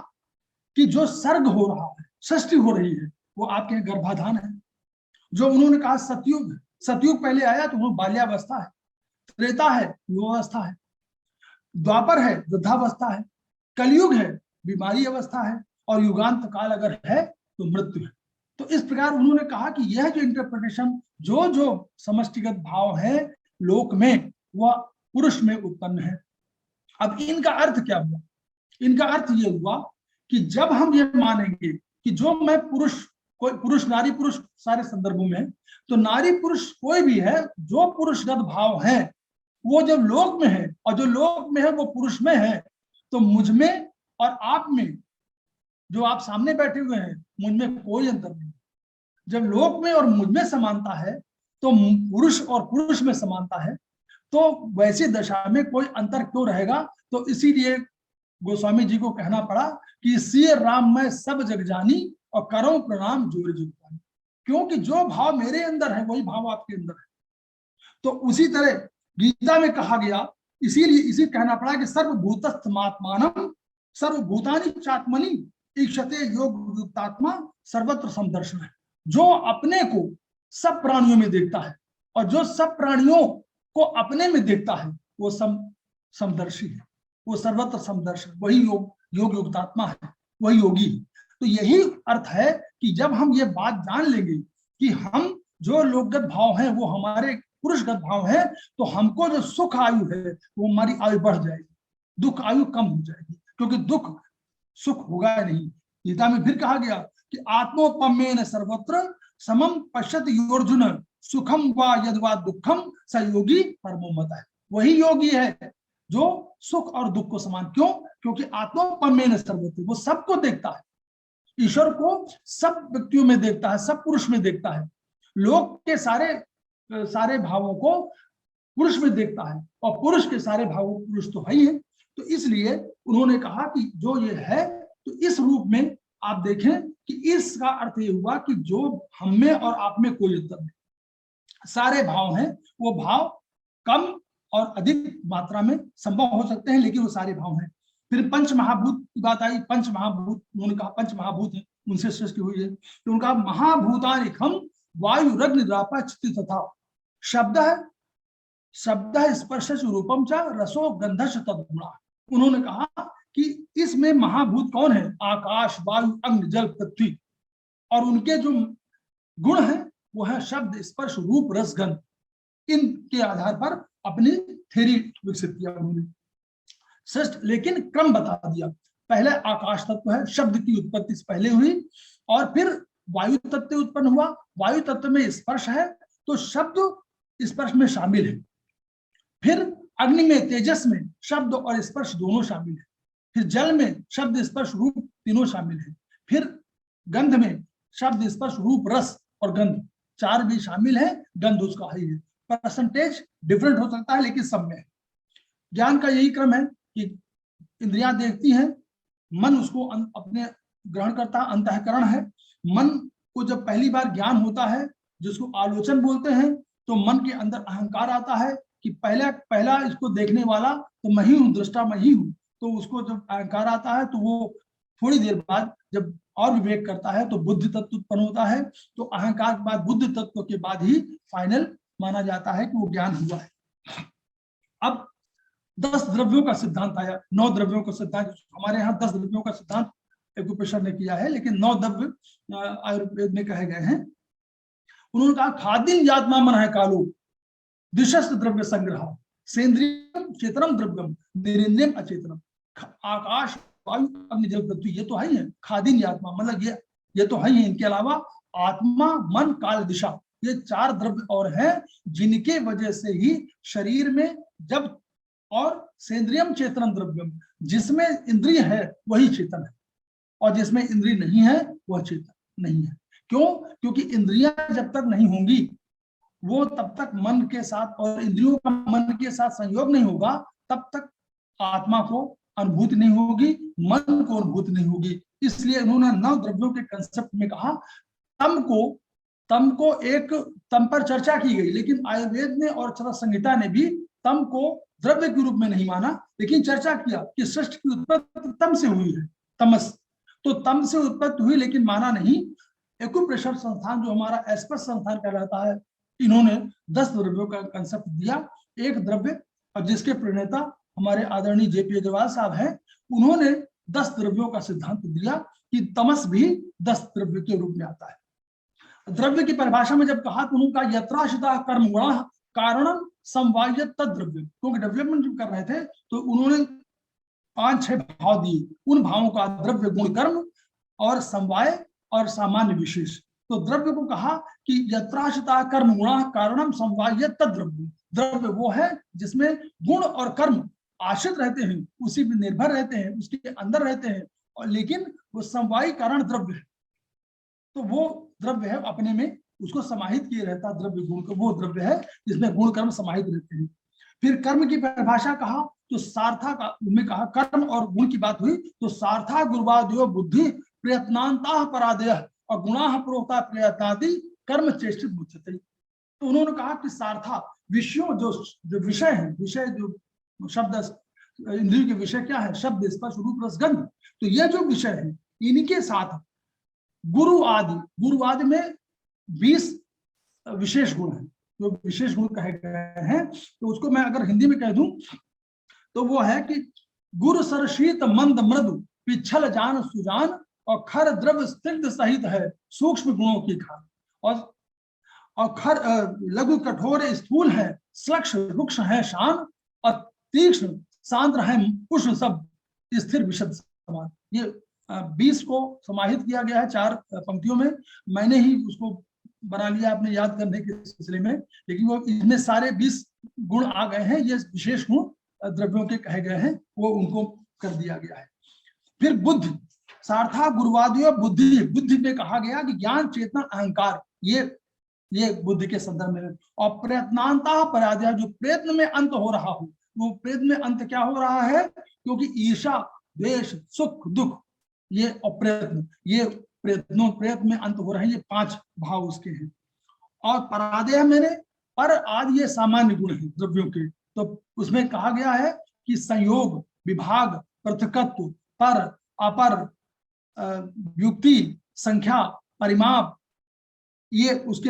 कि जो सर्ग हो रहा है, सृष्टि हो रही है, वो आपके गर्भाधान है। जो उन्होंने कहा सतयुग पहले आया तो वो बाल्यावस्था है। त्रेता है युवावस्था है। द्वापर है वृद्धावस्था है। कलयुग है बीमारी अवस्था है। और युगांत काल अगर है तो मृत्यु है। तो इस प्रकार उन्होंने कहा कि यह जो इंटरप्रिटेशन, जो समष्टिगत भाव है लोक में, वह पुरुष में उत्पन्न है। अब इनका अर्थ क्या हुआ? इनका अर्थ ये हुआ कि जब हम ये मानेंगे कि जो मैं कोई पुरुष, नारी पुरुष सारे संदर्भों में, तो नारी पुरुष कोई भी है, जो पुरुषगत भाव है वो जब लोक में है, और जो लोक में है वो पुरुष में है, तो मुझ में और आप में, जो आप सामने बैठे हुए हैं, मुझ में कोई अंतर नहीं। जब लोक में और मुझ में समानता है, तो पुरुष और पुरुष में समानता है, तो वैसी दशा में कोई अंतर क्यों रहेगा? तो इसीलिए गोस्वामी जी को कहना पड़ा कि सिय राम मैं सब जग जानी और करो प्रणाम जोर जुगतानी। क्योंकि जो भाव मेरे अंदर है वही भाव आपके अंदर है। तो उसी तरह गीता में कहा गया, इसी कहना पड़ा कि सर्वभूतस्थमात्मानम सर्वभूतानि चात्मनि ईक्षते योग युक्तात्मा सर्वत्र समदर्शन है। जो अपने को सब प्राणियों में देखता है और जो सब प्राणियों को अपने में देखता है, वो समदर्शी है, वो सर्वत्र समदर्शन, वही योग युक्तात्मा है, वही योगी है। तो यही अर्थ है कि जब हम ये बात जान लेंगे कि हम जो लोकगत भाव है वो हमारे पुरुषगत भाव है, तो हमको जो सुख आयु है वो हमारी आयु बढ़ जाएगी, दुख आयु कम हो जाएगी, क्योंकि दुख सुख होगा नहीं। गीता में फिर कहा गया कि आत्मोपमेन सर्वत्र समम पश्यति योर्जुन सुखम वा यद्वा दुखम स योगी परमो मता है। वही योगी है जो सुख और दुख को समान। क्यों? क्योंकि आत्मोपमेन सर्वत्र, वो सबको देखता है। ईश्वर को सब व्यक्तियों में देखता है, सब पुरुष में देखता है। लोक के सारे भावों को पुरुष में देखता है, और पुरुष के सारे भावों पुरुष तो है ही है। तो इसलिए उन्होंने कहा कि जो ये है, तो इस रूप में आप देखें कि इसका अर्थ ये हुआ कि जो हम में और आप में कोई अंतर नहीं, सारे भाव हैं, वो भाव कम और अधिक मात्रा में संभव हो सकते हैं, लेकिन वो सारे भाव हैं। फिर पंच महाभूत की बात आई। पंच महाभूत, उन्होंने कहा पंच महाभूत है, उनसे सृष्टि हुई है। तो उनका महाभूतानिखम वायु रग्नि द्रापा चित्त तथा शब्द है स्पर्श रूपम च रसो गंधश तद्गुणा। उन्होंने कहा कि इसमें महाभूत कौन है, आकाश, वायु, अग्नि, जल, पृथ्वी, और उनके जो गुण हैं वो है शब्द, स्पर्श, रूप, रस, गंध। इनके आधार पर अपनी थ्योरी विकसित किया उन्होंने। श्रेष्ठ, लेकिन क्रम बता दिया। पहले आकाश तत्व है, शब्द की उत्पत्ति से पहले हुई, और फिर वायु तत्व उत्पन्न हुआ। वायु तत्व में स्पर्श है तो शब्द स्पर्श में शामिल है। फिर अग्नि में, तेजस में शब्द और स्पर्श दोनों शामिल है। फिर जल में शब्द, स्पर्श, रूप तीनों शामिल है। फिर गंध में शब्द, स्पर्श, रूप, रस और गंध चार भी शामिल है। गंध उसका ही है, परसेंटेज डिफरेंट हो सकता है लेकिन सब में है। ज्ञान का यही क्रम है कि इंद्रियां देखती हैं, मन उसको अपने ग्रहण करता, अंतःकरण है। मन को जब पहली बार ज्ञान होता है, जिसको आलोचन बोलते हैं, तो मन के अंदर अहंकार आता है कि पहला इसको देखने वाला तो मैं ही हूँ, दृष्टा मैं ही हूँ। तो उसको जब अहंकार आता है तो वो थोड़ी देर बाद जब और विवेक करता है तो बुद्धि तत्व उत्पन्न होता है। तो अहंकार के बाद, बुद्धि तत्व के बाद ही फाइनल माना जाता है कि वो ज्ञान हुआ है। अब 10 द्रव्यों का सिद्धांत आया, 9 द्रव्यों का सिद्धांत। हमारे यहाँ 10 द्रव्यों का सिद्धांत एक्युप्रेशर ने किया है, लेकिन 9 द्रव्य आयुर्वेद में कहे गए हैं। उन्होंने कहा खादिन यात्मा मन है कालो, दिशस्त द्रव्य संग्रह, सेंद्रियम चेतनम द्रव्यम, निरिंद्रियम अचेतनम। आकाश, वायु, अग्नि, जल, पृथ्वी ये तो है ही है। खादिन यात्मा मतलब ये तो है ही। इनके अलावा आत्मा, मन, काल, दिशा, ये 4 द्रव्य और हैं जिनके वजह से ही शरीर में जब, और सेंद्रियम चेतनम द्रव्यम, जिसमें इंद्रिय है वही चेतन है, और जिसमें इंद्रिय नहीं है वह चेतन नहीं है। क्यों? क्योंकि इंद्रियां जब तक नहीं होंगी, वो तब तक मन के साथ, और इंद्रियों का मन के साथ संयोग नहीं होगा, तब तक आत्मा को अनुभूति नहीं होगी, मन को अनुभूति नहीं होगी। इसलिए उन्होंने 9 द्रव्यों के कंसेप्ट में कहा। तम पर चर्चा की गई, लेकिन आयुर्वेद ने और चरक संहिता ने भी तम को द्रव्य के रूप में नहीं माना, लेकिन चर्चा किया कि सृष्टि की उत्पत्ति तम से हुई है, तमस। तो तम से उत्पत्ति हुई, लेकिन माना नहीं। एक्युप्रेशर संस्थान जो हमारा एस्पर्स संस्थान कहलाता है, इन्होंने 10 द्रव्यों का कंसेप्ट दिया। एक द्रव्य, और जिसके प्रणेता हमारे आदरणीय जेपी अग्रवाल साहब हैं, उन्होंने 10 द्रव्यों का सिद्धांत दिया कि तमस भी 10 द्रव्य के रूप में आता है। द्रव्य की परिभाषा में जब कहा तो उनका यत्राशिता कर्म गुण कारणम समवाय तद्रव्य, क्योंकि डेवलपमेंट जब कर रहे थे तो उन्होंने 5-6 भाव दिए। उन भावों का द्रव्य, गुण, कर्म और समवाय और सामान्य विशेष। तो द्रव्य को कहा कि यत्राशिता कर्म गुण कारणम समवाय तद्रव्य। द्रव्य वो है जिसमें गुण और कर्म आश्रित रहते हैं, उसी में निर्भर रहते हैं, उसके अंदर रहते हैं, और लेकिन वो समवायी कारण द्रव्य है। तो वो द्रव्य है अपने में, उसको समाहित किए रहता द्रव्य गुण को, वो द्रव्य है जिसमें गुण कर्म समाहित रहते हैं। फिर कर्म की परिभाषा कहा तो सार्था का उनमें कहा, कर्म और गुण की बात हुई तो सार्था गुरुवादयो बुद्धि प्रयत्नांता परादय और गुणाह प्रोक्ता प्रयत्नादि कर्म चेष्टित मुच्यते। तो उन्होंने कहा कि सार्था विषयों, जो विषय है, विषय जो शब्द इंद्रिय के विषय क्या है, शब्द, स्पर्श, रूप, रस, गंध। तो ये जो विषय है इनके साथ गुरु आदि में 20 विशेष गुण हैं, जो विशेष गुण कहे गए हैं। तो उसको मैं अगर हिंदी में कह दूं तो वो है कि गुरु सरशीत मंद मृदु पिछल जान सुजान और खर द्रव्य स्निग्ध सहित है सूक्ष्म गुणों की खान, और खर लघु कठोर स्थूल है, श्लक्ष रुक्ष है शान, और तीक्ष्ण सांद्र है पुष्प सब स्थिर विशद समान। ये 20 को समाहित किया गया है 4 पंक्तियों में। मैंने ही उसको बना लिया अपने याद करने के सिलसिले में, लेकिन वो इसमें सारे 20 गुण आ गए हैं। ये विशेष गुण द्रव्यों के कहे गए हैं, वो उनको कर दिया गया है। फिर बुद्धि, सार्था गुरुवादियो बुद्धि, बुद्धि पे कहा गया कि ज्ञान, चेतना, अहंकार, ये बुद्धि के संदर्भ में। और प्रयत्नांता पराजय, जो प्रयत्न में अंत हो रहा हो, वो प्रयत्न में अंत क्या हो रहा है, क्योंकि ईर्षा, द्वेष, सुख, दुख, ये अप्रयत्न, ये प्रयत्न में अंत हो रहे हैं। ये 5 भाव उसके हैं। और परादेह मेरे पर आदि, ये सामान्य गुण हैं द्रव्यों के। तो उसमें कहा गया है कि संयोग, विभाग, पृथकत्व, पर, अपर, युक्ति, संख्या, परिमाप, ये उसके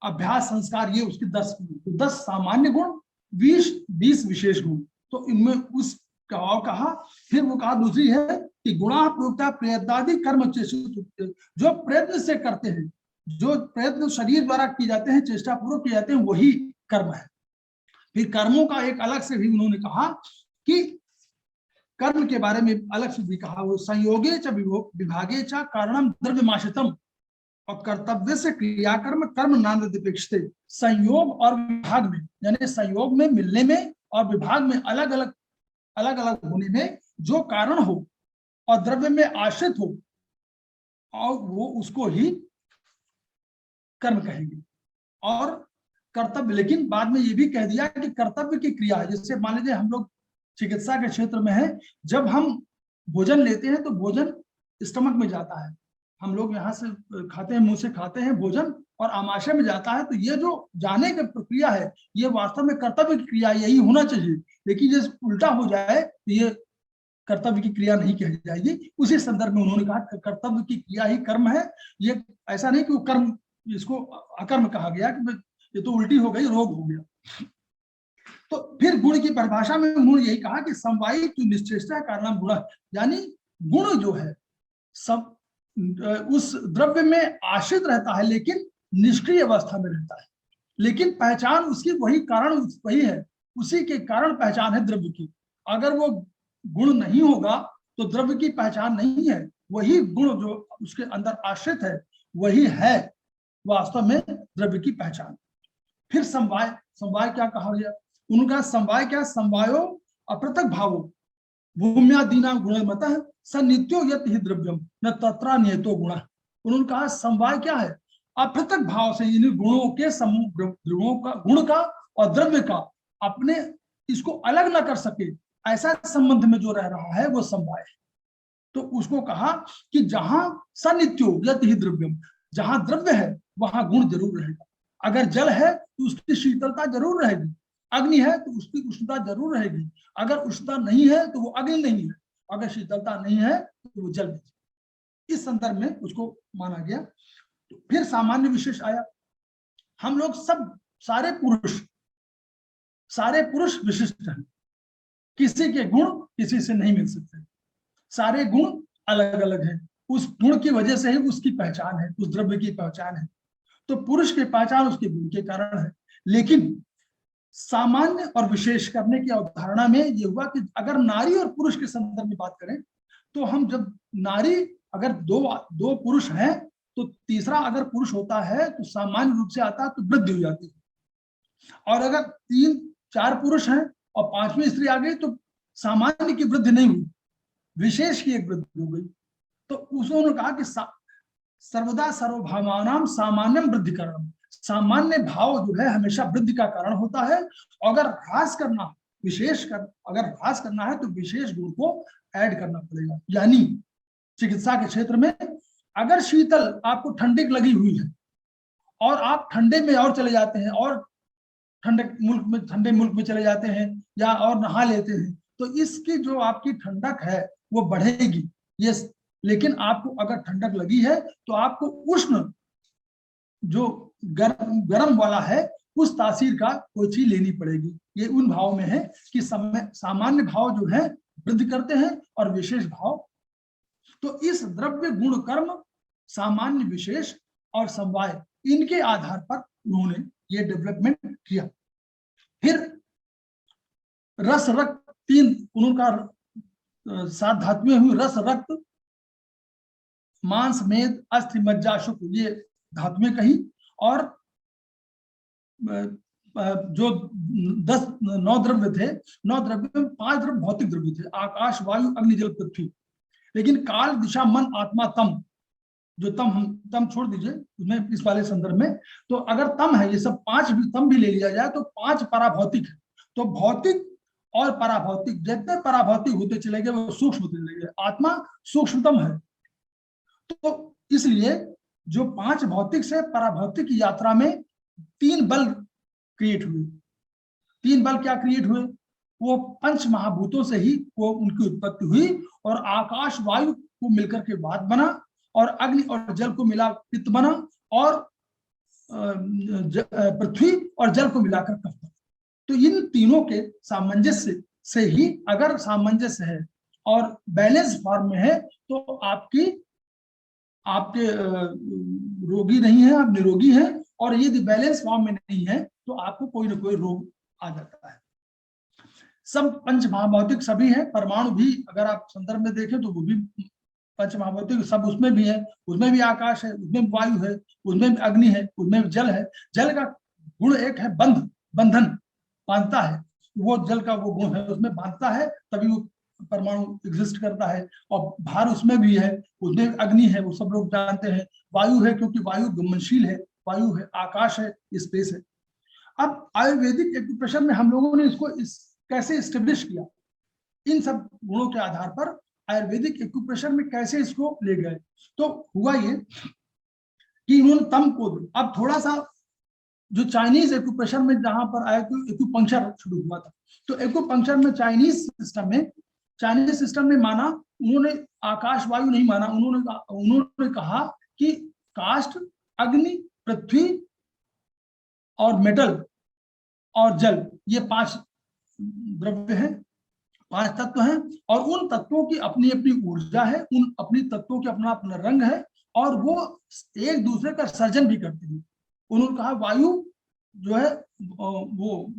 अभ्यास, संस्कार, ये उसके 10 गुण। तो 10 सामान्य गुण, 20 विशेष गुण। तो इनमें उस और कहा, फिर वो कहा दूसरी है कि गुणा प्रोक्ता प्रयत्नादि कर्म चेष्ट, जो प्रयत्न से करते हैं, जो प्रयत्न शरीर द्वारा किए जाते हैं, चेष्टा पूर्वक किए जाते हैं, वही कर्म है। फिर कर्मों का एक अलग से भी उन्होंने कहा कि कर्म के बारे में अलग से भी कहा, वो संयोगे च विभागे च कारणम द्रव्यमाश्रितम, और कर्तव्य से क्रियाकर्म कर्म नान्यपेक्षते, संयोग और विभाग में, यानी संयोग में मिलने में और विभाग में अलग अलग होने में जो कारण हो और द्रव्य में आश्रित हो, और वो उसको ही कर्म कहेंगे। और कर्तव्य, लेकिन बाद में ये भी कह दिया कि कर्तव्य की क्रिया, जैसे मान लीजिए हम लोग चिकित्सा के क्षेत्र में है, जब हम भोजन लेते हैं तो भोजन स्टमक में जाता है, हम लोग यहाँ से खाते हैं, मुंह से खाते हैं भोजन, और आमाशय में जाता है, तो ये जो जाने की प्रक्रिया है, ये वास्तव में कर्तव्य की क्रिया यही होना चाहिए। लेकिन जैसे उल्टा हो जाए तो ये कर्तव्य की क्रिया नहीं कही जाएगी। उसी संदर्भ में उन्होंने कहा कर्तव्य की क्रिया ही कर्म है। ये ऐसा नहीं कि वो कर्म, इसको अकर्म कहा गया कि ये तो उल्टी हो गई, रोग हो गया। तो फिर गुण की परिभाषा में उन्होंने यही कहा कि समवायी की निश्चेष्टा कारण गुण, यानी गुण जो है सब उस द्रव्य में आश्रित रहता है लेकिन निष्क्रिय अवस्था में रहता है, लेकिन पहचान उसकी वही कारण वही है, उसी के कारण पहचान है द्रव्य की। अगर वो गुण नहीं होगा तो द्रव्य की पहचान नहीं है, वही गुण जो उसके अंदर आश्रित है वही है वास्तव में द्रव्य की पहचान। फिर समवाय, समवाय क्या कहा गया उनका, समवाय क्या, समवायो अपृथक भावो भूम्यादीना गुणमतः सनित्यो यत् हि द्रव्यम न तत्रा नियतो गुण। उन्होंने कहा समवाय क्या है, अपृथक भाव से, इन गुणों के समूह, गुणों का, गुण का और द्रव्य का अपने इसको अलग न कर सके, ऐसा संबंध में जो रह रहा है वो समवाय है। तो उसको कहा कि जहां सनित्यो यत् हि द्रव्यम, जहां द्रव्य है वहां गुण जरूर रहेगा। अगर जल है तो उसकी शीतलता जरूर रहेगी, अग्नि है तो उसकी उष्णता जरूर रहेगी, अगर उष्णता नहीं है तो वो अग्नि नहीं है, अगर शीतलता नहीं है तो वो जल नहीं। इस संदर्भ में उसको माना गया। तो फिर सामान्य विशेष आया। हम लोग सब सारे पुरुष विशिष्ट हैं, किसी के गुण किसी से नहीं मिल सकते, सारे गुण अलग अलग हैं, उस गुण की वजह से ही उसकी पहचान है, उस द्रव्य की पहचान है। तो पुरुष की पहचान उसके गुण के कारण है। लेकिन सामान्य और विशेष करने की अवधारणा में यह हुआ कि अगर नारी और पुरुष के संदर्भ में बात करें तो हम जब नारी, अगर दो पुरुष हैं तो तीसरा अगर पुरुष होता है तो सामान्य रूप से आता है तो वृद्धि हो जाती है, और अगर 3-4 पुरुष हैं और 5वीं स्त्री आ गई तो सामान्य की वृद्धि नहीं हुई, विशेष की एक वृद्धि हो गई। तो उन्होंने कहा कि सर्वदा सर्वभावानाम सामान्यम वृद्धि कारणम, सामान्य भाव जो है हमेशा वृद्धि का कारण होता है। अगर ह्रास करना, अगर ह्रास करना है तो विशेष गुण को ऐड करना पड़ेगा। यानी चिकित्सा के क्षेत्र में अगर शीतल आपको ठंडी लगी हुई है और आप ठंडे में और चले जाते हैं और ठंडे मुल्क में चले जाते हैं या और नहा लेते हैं तो इसकी जो आपकी ठंडक है वो बढ़ेगी, ये। लेकिन आपको अगर ठंडक लगी है तो आपको उष्ण जो गर्म वाला है उस तासीर का कोई चीज लेनी पड़ेगी। ये उन भाव में है कि सामान्य भाव जो है वृद्धि करते हैं और विशेष भाव। तो इस द्रव्य गुण कर्म सामान्य विशेष और समवाय, इनके आधार पर उन्होंने ये डेवलपमेंट किया। फिर रस रक्त, 3 उनका 7 धातुएं हुई, रस रक्त मांस मेद अस्थि मज्जा शुक्र, ये धातुएं कही। और जो 9 द्रव्य थे, 9 द्रव्य में 5 द्रव्य भौतिक द्रव्य थे, आकाश वायु अग्नि जल पृथ्वी। लेकिन काल दिशा मन आत्मा तम, जो तम छोड़ दीजिए उसमें इस वाले संदर्भ में, तो अगर तम है, ये सब 5 भी तम भी ले लिया जाए तो 5 पराभौतिक है। तो भौतिक और पराभौतिक, जितने पराभौतिक होते चले गए वो सूक्ष्म होते चले गए, आत्मा सूक्ष्मतम है। तो इसलिए जो 5 भौतिक से पराभौतिक की यात्रा में 3 बल क्रिएट हुए। 3 बल क्या क्रिएट हुए, वो 5 महाभूतों से ही वो उनकी उत्पत्ति हुई, और आकाश वायु को मिलकर के वात बना, और अग्नि और जल को मिला पित्त बना, और पृथ्वी और जल को मिलाकर कफ बना। तो इन तीनों के सामंजस्य से से ही अगर सामंजस्य है और बैलेंस फॉर्म में है तो आपके रोगी नहीं है, आप निरोगी हैं। और यदि बैलेंस फॉर्म में नहीं है तो आपको कोई ना कोई रोग आ जाता है। सब पंच महाभौतिक सभी है, परमाणु भी अगर आप संदर्भ में देखें तो वो भी पंच महाभौतिक सब उसमें भी है। उसमें भी आकाश है, उसमें भी वायु है, उसमें भी अग्नि है, उसमें भी जल है। जल का गुण एक है बंधन, बांधता है, वो जल का वो गुण है, उसमें बांधता है तभी वो परमाणु एग्जिस्ट करता है। और भार उसमें भी है, उसमें अग्नि है, वो सब लोग जानते हैं। वायु है क्योंकि वायु गमनशील है, वायु है, आकाश है, स्पेस है। अब आयुर्वेदिक एक्यूप्रेशर में हम लोगों ने इसको कैसे एस्टेब्लिश किया, इन सब गुणों के आधार पर आयुर्वेदिक एक्यूप्रेशर में कैसे इसको ले गए। तो हुआ ये कि उन्होंने तम को, अब थोड़ा सा जो चाइनीज एक्यूप्रेशर में जहां पर एक्यूपंक्चर शुरू हुआ था, तो एक्यूपंक्चर में चाइनीज सिस्टम में माना, उन्होंने आकाश वायु नहीं माना। उन्होंने कहा कि काष्ठ, अग्नि, पृथ्वी और मेटल और जल, ये 5 द्रव्य हैं, 5 तत्व हैं। और उन तत्वों की अपनी अपनी ऊर्जा है, उन अपनी तत्वों की अपना अपना रंग है, और वो एक दूसरे का सर्जन भी करते हैं। उन्होंने कहा वायु जो है वो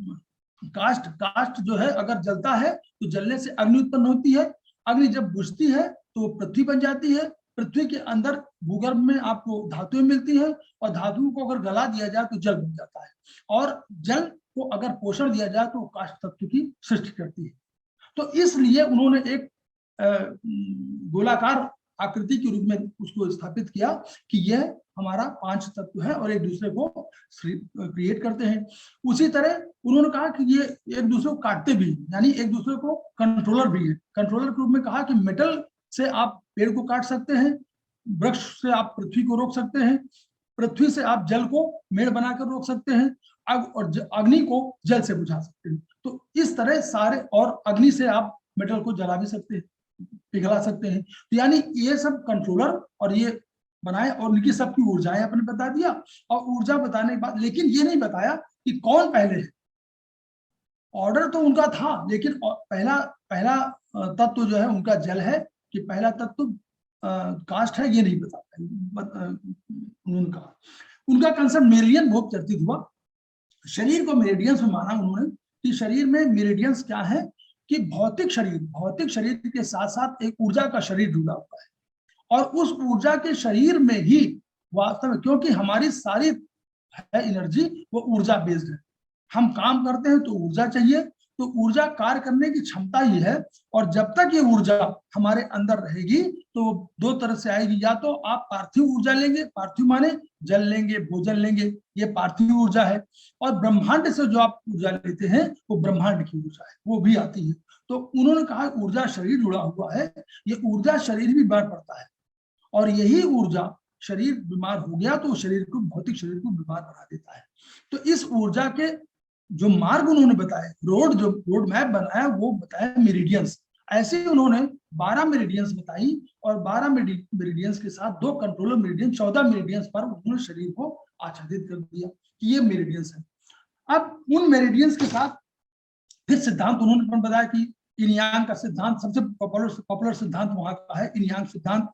काष्ठ जो है अगर जलता है तो जलने से अग्नि उत्पन्न होती है। अग्नि जब बुझती है तो पृथ्वी बन जाती है। पृथ्वी के अंदर भूगर्भ में आपको धातुएं मिलती हैं, और धातुओं को अगर गला दिया जाए तो जल बन जाता है। और जल को अगर पोषण दिया जाए तो काष्ठ तत्व की सृष्टि करती है। तो इसलिए उन्होंने एक गोलाकार आकृति के रूप में उसको स्थापित किया कि यह हमारा 5 तत्व है और एक दूसरे को क्रिएट करते हैं। उसी तरह उन्होंने कहा कि ये एक दूसरे को काटते भी, यानी एक दूसरे को कंट्रोलर भी है। कंट्रोलर के रूप में कहा कि मेटल से आप पेड़ को काट सकते हैं, वृक्ष से आप पृथ्वी को रोक सकते हैं, पृथ्वी से आप जल को मेड़ बनाकर रोक सकते हैं, और अग्नि को जल से बुझा सकते हैं। तो इस तरह सारे, और अग्नि से आप मेटल को जला भी सकते हैं, पिघला सकते हैं। तो यानी ये सब कंट्रोलर और ये बनाए, और उनकी सबकी ऊर्जाएं आपने बता दिया। और ऊर्जा बताने के बाद लेकिन ये नहीं बताया कि कौन पहले है। ऑर्डर तो उनका था, लेकिन पहला तत्व जो है उनका जल है कि पहला तत्व कास्ट है, ये नहीं बताता उन्होंने कहा। उनका कंसेप्ट मेरिडियन बहुत चर्चित हुआ। शरीर को मेरिडियंस में माना उन्होंने कि शरीर में मेरिडियंस क्या है कि भौतिक शरीर के साथ साथ एक ऊर्जा का शरीर जुड़ा हुआ है, और उस ऊर्जा के शरीर में ही वास्तव में, क्योंकि हमारी सारी है एनर्जी वो ऊर्जा बेस्ड है। हम काम करते हैं तो ऊर्जा चाहिए, तो ऊर्जा कार्य करने की क्षमता ही है। और जब तक ये ऊर्जा हमारे अंदर रहेगी तो 2 तरह से आएगी। या तो आप पार्थिव ऊर्जा लेंगे, पार्थिव माने जल लेंगे, भोजन लेंगे, ये पार्थिव ऊर्जा है। और ब्रह्मांड से जो आप ऊर्जा लेते हैं वो ब्रह्मांड की ऊर्जा है, वो भी आती है। तो उन्होंने कहा ऊर्जा शरीर जुड़ा हुआ है, ये ऊर्जा शरीर भी बीमार पड़ता है, और यही ऊर्जा शरीर बीमार हो गया तो शरीर को, भौतिक शरीर को बीमार बना देता है। तो इस ऊर्जा के जो मार्ग उन्होंने बताए, रोड मैप बनाया, वो बताया मेरिडियंस। ऐसे ही उन्होंने 12 मेरिडियंस बताई, और 12 मेरिडियंस के साथ 2 कंट्रोलर मेरिडियन, 14 मेरिडियंस पर उन्होंने शरीर को आच्छादित कर दिया कि ये मेरिडियंस है। अब उन मेरिडियंस के साथ फिर सिद्धांत उन्होंने बताया कि इन यांग का सिद्धांत सबसे पॉपुलर सिद्धांत वहां का है, इन यांग सिद्धांत।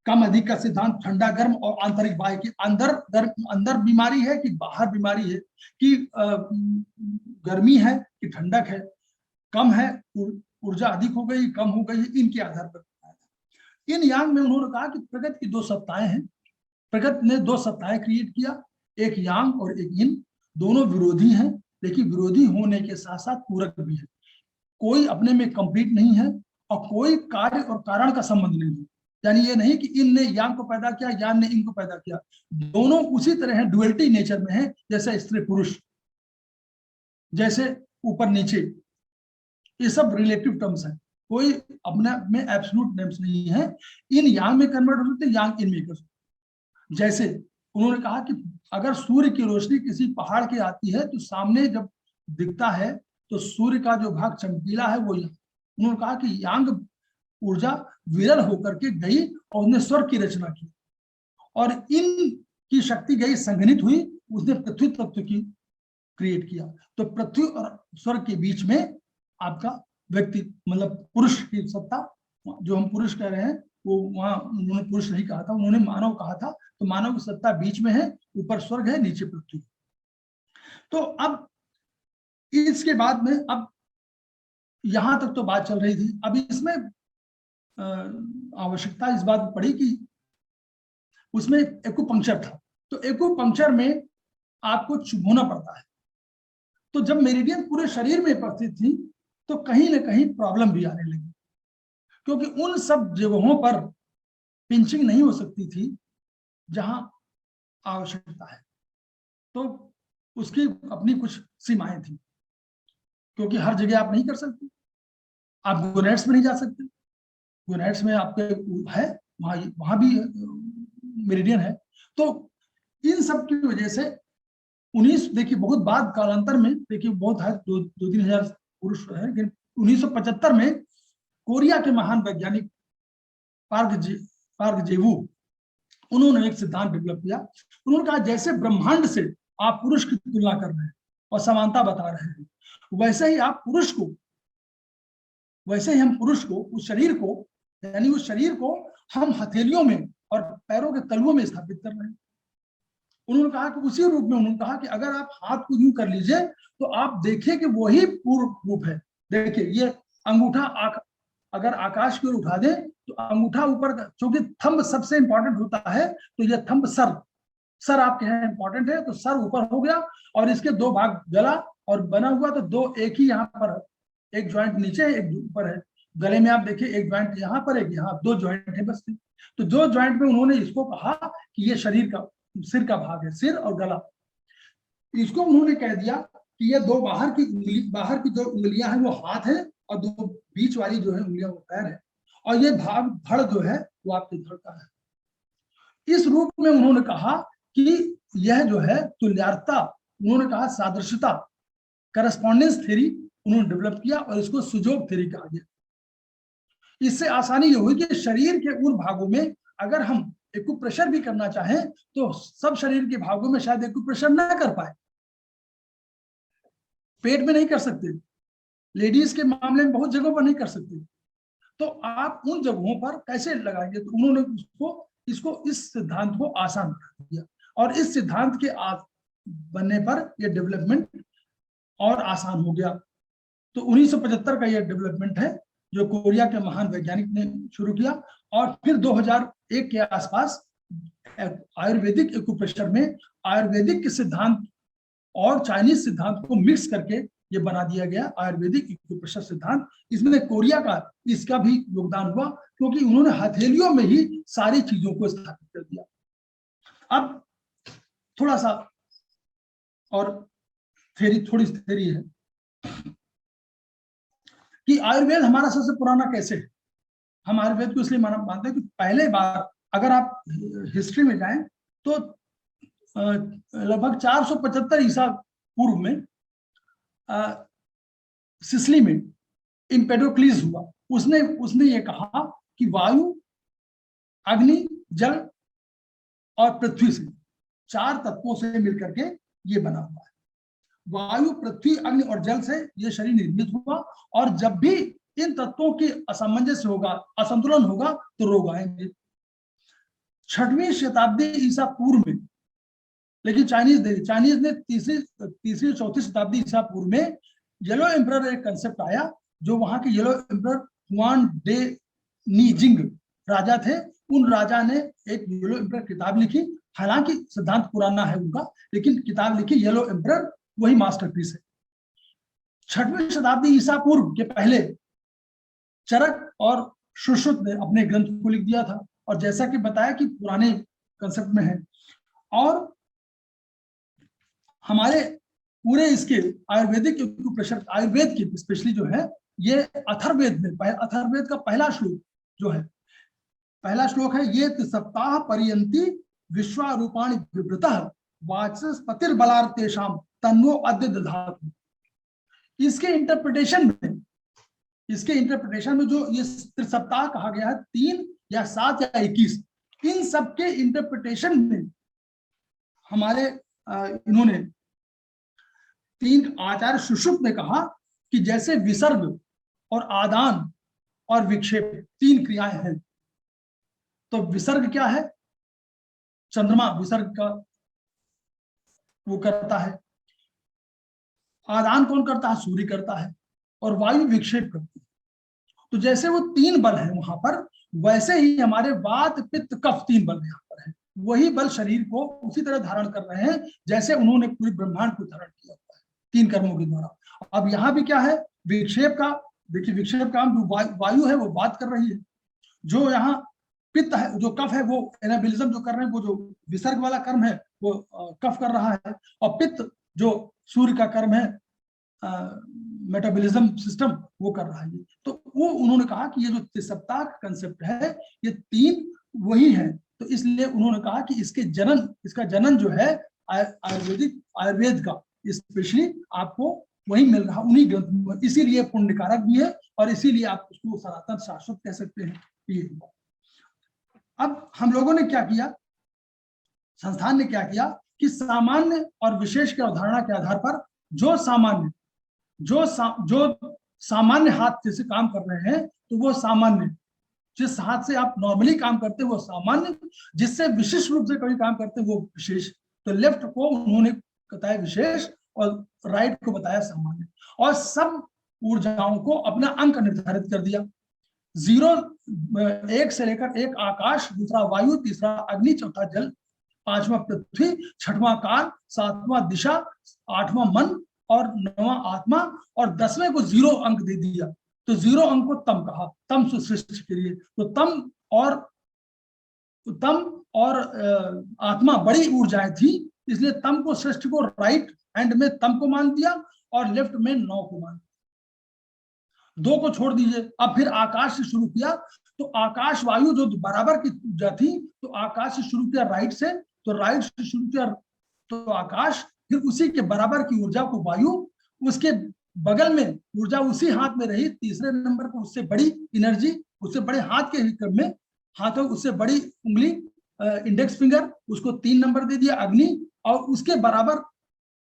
कम अधिक का सिद्धांत, ठंडा गर्म और आंतरिक बाह्य, की अंदर बीमारी है कि बाहर बीमारी है, कि गर्मी है कि ठंडक है, कम है, ऊर्जा अधिक हो गई, कम हो गई, इनके आधार पर। इन यांग में उन्होंने कहा कि प्रगति की 2 सत्ताएं हैं। प्रगति ने 2 सत्ताएं क्रिएट किया, एक यांग और एक इन। दोनों विरोधी हैं, लेकिन विरोधी होने के साथ साथ पूरक भी है। कोई अपने में कंप्लीट नहीं है, और कोई कार्य और कारण का संबंध नहीं है। यानी ये नहीं कि इन ने यांग को पैदा किया, यांग ने इन को पैदा किया। दोनों उसी तरह है, डुअलिटी नेचर में है, जैसे स्त्री पुरुष, जैसे ऊपर नीचे, ये सब रिलेटिव टर्म्स है। कोई अपने में एब्सोल्यूट नेम्स नहीं है। इन यांग में कन्वर्ट हो सकते, यांग इन में कर सकते। जैसे उन्होंने कहा कि अगर सूर्य की रोशनी किसी पहाड़ की आती है तो सामने जब दिखता है तो सूर्य का जो भाग चमकीला है वो यांग। उन्होंने कहा कि यांग ऊर्जा विरल होकर के गई और उसने स्वर्ग की रचना की, और इन की शक्ति गई संघनित हुई, उसने पृथ्वी तत्व की क्रिएट किया। तो पृथ्वी और स्वर्ग के बीच में आपका व्यक्ति मतलब पुरुष की सत्ता, जो हम पुरुष कह रहे हैं वो वहां उन्होंने पुरुष नहीं कहा था, उन्होंने मानव कहा था। तो मानव की सत्ता बीच में है, ऊपर स्वर्ग है, नीचे पृथ्वी। तो अब इसके बाद में, अब यहां तक तो बात चल रही थी। अब इसमें आवश्यकता इस बात पर पड़ी कि उसमें एक्यूपंक्चर था। तो एक्यूपंक्चर में आपको चुभोना पड़ता है। तो जब मेरिडियन पूरे शरीर में उपस्थित थी तो कहीं ना कहीं प्रॉब्लम भी आने लगी, क्योंकि उन सब जगहों पर पिंचिंग नहीं हो सकती थी जहां आवश्यकता है। तो उसकी अपनी कुछ सीमाएं थी, क्योंकि हर जगह आप नहीं कर सकते। आप गोनेट्स में नहीं जा सकते, गोनेट्स में आपके है, वहां भी मेरिडियन है। तो इन सब की वजह से 19 देखिए बहुत बाद कालांतर में, देखिए बहुत है, 2-3 हजार पुरुष है, लेकिन 1975 में कोरिया के महान वैज्ञानिक पार्क जेवू, उन्होंने एक सिद्धांत डेवलप किया। उन्होंने कहा जैसे ब्रह्मांड से आप पुरुष की तुलना कर रहे हैं और समानता बता रहे हैं, वैसे ही हम पुरुष को, उस शरीर को, यानी उस शरीर को हम हथेलियों में और पैरों के तलुओं में स्थापित कर रहे हैं। उन्होंने कहा कि उसी रूप में, उन्होंने कहा कि अगर आप हाथ को यूं कर लीजिए तो आप देखिए कि वही पूर्ण रूप है। देखिए ये अंगूठा अगर आकाश की ओर उठा दें तो अंगूठा ऊपर, क्योंकि थंब सबसे इंपॉर्टेंट होता है, तो ये थंब सर आपके यहाँ इंपॉर्टेंट है, तो सर ऊपर हो गया और इसके दो भाग गला और बना हुआ, तो दो एक ही यहाँ पर, एक ज्वाइंट नीचे है, एक ऊपर है। गले में आप देखिए एक ज्वाइंट यहाँ पर, एक यहाँ, दो ज्वाइंट है बस। तो दो ज्वाइंट में उन्होंने इसको कहा कि ये शरीर का, सिर का भाग है, सिर और गला। इसको उन्होंने कह दिया कि ये दो बाहर की जो उंगलियां हैं वो हाथ है, और दो बीच वाली जो है उंगलियां वो पैर है, और ये भाग धड़ जो है वो आपके धड़ का है। इस रूप में उन्होंने कहा कि यह जो है तुल्यता, उन्होंने कहा सादृश्यता, करस्पॉन्डेंस थ्योरी उन्होंने डेवलप किया, और इसको सुजोग थ्योरी कहा गया। इससे आसानी ये हुई कि शरीर के उन भागों में अगर हम एक्यूप्रेशर भी करना चाहें तो सब शरीर के भागों में शायद एक्यूप्रेशर ना कर पाए, पेट में नहीं कर सकते, लेडीज के मामले में बहुत जगहों पर नहीं कर सकते, तो आप उन जगहों पर कैसे लगाएंगे? तो उन्होंने इस सिद्धांत को आसान बना दिया, और इस सिद्धांत के बनने पर यह डेवलपमेंट और आसान हो गया। तो 1975 का यह डेवलपमेंट है जो कोरिया के महान वैज्ञानिक ने शुरू किया, और फिर 2001 के आसपास आयुर्वेदिक एक्यूप्रेशर में आयुर्वेदिक के सिद्धांत और चाइनीज सिद्धांत को मिक्स करके ये बना दिया गया आयुर्वेदिक एक्यूप्रेशर सिद्धांत। इसमें कोरिया का इसका भी योगदान हुआ, क्योंकि उन्होंने हथेलियों में ही सारी चीजों को स्थापित कर दिया। अब थोड़ा सा और थोड़ी थ्योरी है कि आयुर्वेद हमारा सबसे पुराना कैसे है। हम आयुर्वेद को इसलिए मानते हैं कि पहले बार अगर आप हिस्ट्री में जाएं तो लगभग 475 ईसा पूर्व में सिसिली में एम्पेडोक्लीस हुआ। उसने ये कहा कि वायु, अग्नि, जल और पृथ्वी से, 4 तत्वों से मिलकर के ये बना हुआ है। वायु, पृथ्वी, अग्नि और जल से ये शरीर निर्मित हुआ, और जब भी इन तत्वों की असामंजस्य होगा, असंतुलन होगा, तो रोग आएंगे। 6वीं शताब्दी ईसा पूर्व में, लेकिन चाइनीज ने तीसरी 4थी शताब्दी ईसा पूर्व में येलो एम्परर एक कंसेप्ट आया, जो वहां के येलो एम्परर हुआन डे नीजिंग राजा थे। उन राजा ने एक येलो एम्परर किताब लिखी, हालांकि सिद्धांत पुराना है उनका, लेकिन किताब लिखी येलो एम्परर, वही मास्टरपीस है। 6वीं शताब्दी ईसा पूर्व के पहले चरक और सुश्रुत ने अपने ग्रंथ को लिख दिया था, और जैसा कि बताया कि पुराने कंसेप्ट में है। और हमारे पूरे इसके आयुर्वेदिक एक्यूप्रेशर, आयुर्वेद की स्पेशली जो है, ये अथर्ववेद में, अथर्ववेद का पहला श्लोक जो है, पहला श्लोक है, ये सप्ताह पर्यंती विश्वारूपाणि विवृतः वाचस्पतिर्बलार्तेषां तन्नो अद्य दधातु। इसके इंटरप्रिटेशन में जो ये त्रिसप्ताह कहा गया है, 3 या 7 या 21, इन सब के इंटरप्रिटेशन में हमारे इन्होंने 3 आचार्य सुश्रुत ने कहा कि जैसे विसर्ग और आदान और विक्षेप 3 क्रियाएं हैं। तो विसर्ग क्या है? चंद्रमा विसर्ग का वो करता है। आदान कौन करता है? सूर्य करता है। और वायु विक्षेप करती है। तो जैसे वो 3 बल है वहां पर, वैसे ही हमारे वात पित्त कफ 3 बल यहाँ पर है। वही बल शरीर को उसी तरह धारण कर रहे हैं जैसे उन्होंने पूरे ब्रह्मांड को धारण किया हुआ है 3 कर्मों के द्वारा। अब यहाँ भी क्या है? विक्षेप का, देखिए विक्षेप का जो वायु है वो बात कर रही है, जो यहाँ पित्त है, जो कफ है, वो एनाबिलिज्म जो कर रहे हैं, वो जो विसर्ग वाला कर्म है वो कफ कर रहा है। और पित्त जो सूर्य का कर्म है, मेटाबॉलिज्म सिस्टम, वो कर रहा है। तो वो उन्होंने कहा कि ये जो त्रिसत्ता का कंसेप्ट है ये 3 वही है। तो इसलिए उन्होंने कहा कि इसका जनन जो है आयुर्वेद का स्पेशली आपको वही मिल रहा, उन्हीं ग्रंथ में। इसीलिए पुण्यकारक भी है और इसीलिए आप उसको सनातन शाश्वत कह सकते हैं। ये अब हम लोगों ने क्या किया, संस्थान ने क्या किया कि सामान्य और विशेष की अवधारणा के आधार पर जो सामान्य हाथ से काम कर रहे हैं तो वो सामान्य, जिस हाथ से आप नॉर्मली काम करते हैं वो सामान्य, जिससे विशिष्ट रूप से कभी काम करते हैं वो विशेष। तो लेफ्ट को उन्होंने बताया विशेष और राइट को बताया सामान्य। और सब ऊर्जाओं को अपना अंक निर्धारित कर दिया। 1 से लेकर 1 आकाश, दूसरा वायु, तीसरा अग्नि, चौथा जल, 5वां पृथ्वी, 6वां काल, 7वां दिशा, 8वां मन और 9वां आत्मा, और 10वें को 0 अंक दे दिया। तो 0 अंक को तम कहा, तम सृष्टि के लिए। तो तम और आत्मा बड़ी ऊर्जाएं थी, इसलिए तम को सृष्टि को राइट हैंड में तम को मान दिया और लेफ्ट में 9 को मान दिया। 2 को छोड़ दीजिए। अब फिर आकाश से शुरू किया, तो आकाश वायु जो बराबर की ऊर्जा थी, तो आकाश से शुरू किया राइट से, तो राइट से शुरू किया तो आकाश, फिर उसी के बराबर की ऊर्जा को वायु, उसके बगल में ऊर्जा उसी हाथ में रही, तीसरे नंबर पर उससे बड़ी एनर्जी, उससे बड़े हाथ के क्रम में, हाथों उससे बड़ी उंगली इंडेक्स फिंगर, उसको 3 नंबर दे दिया अग्नि, और उसके बराबर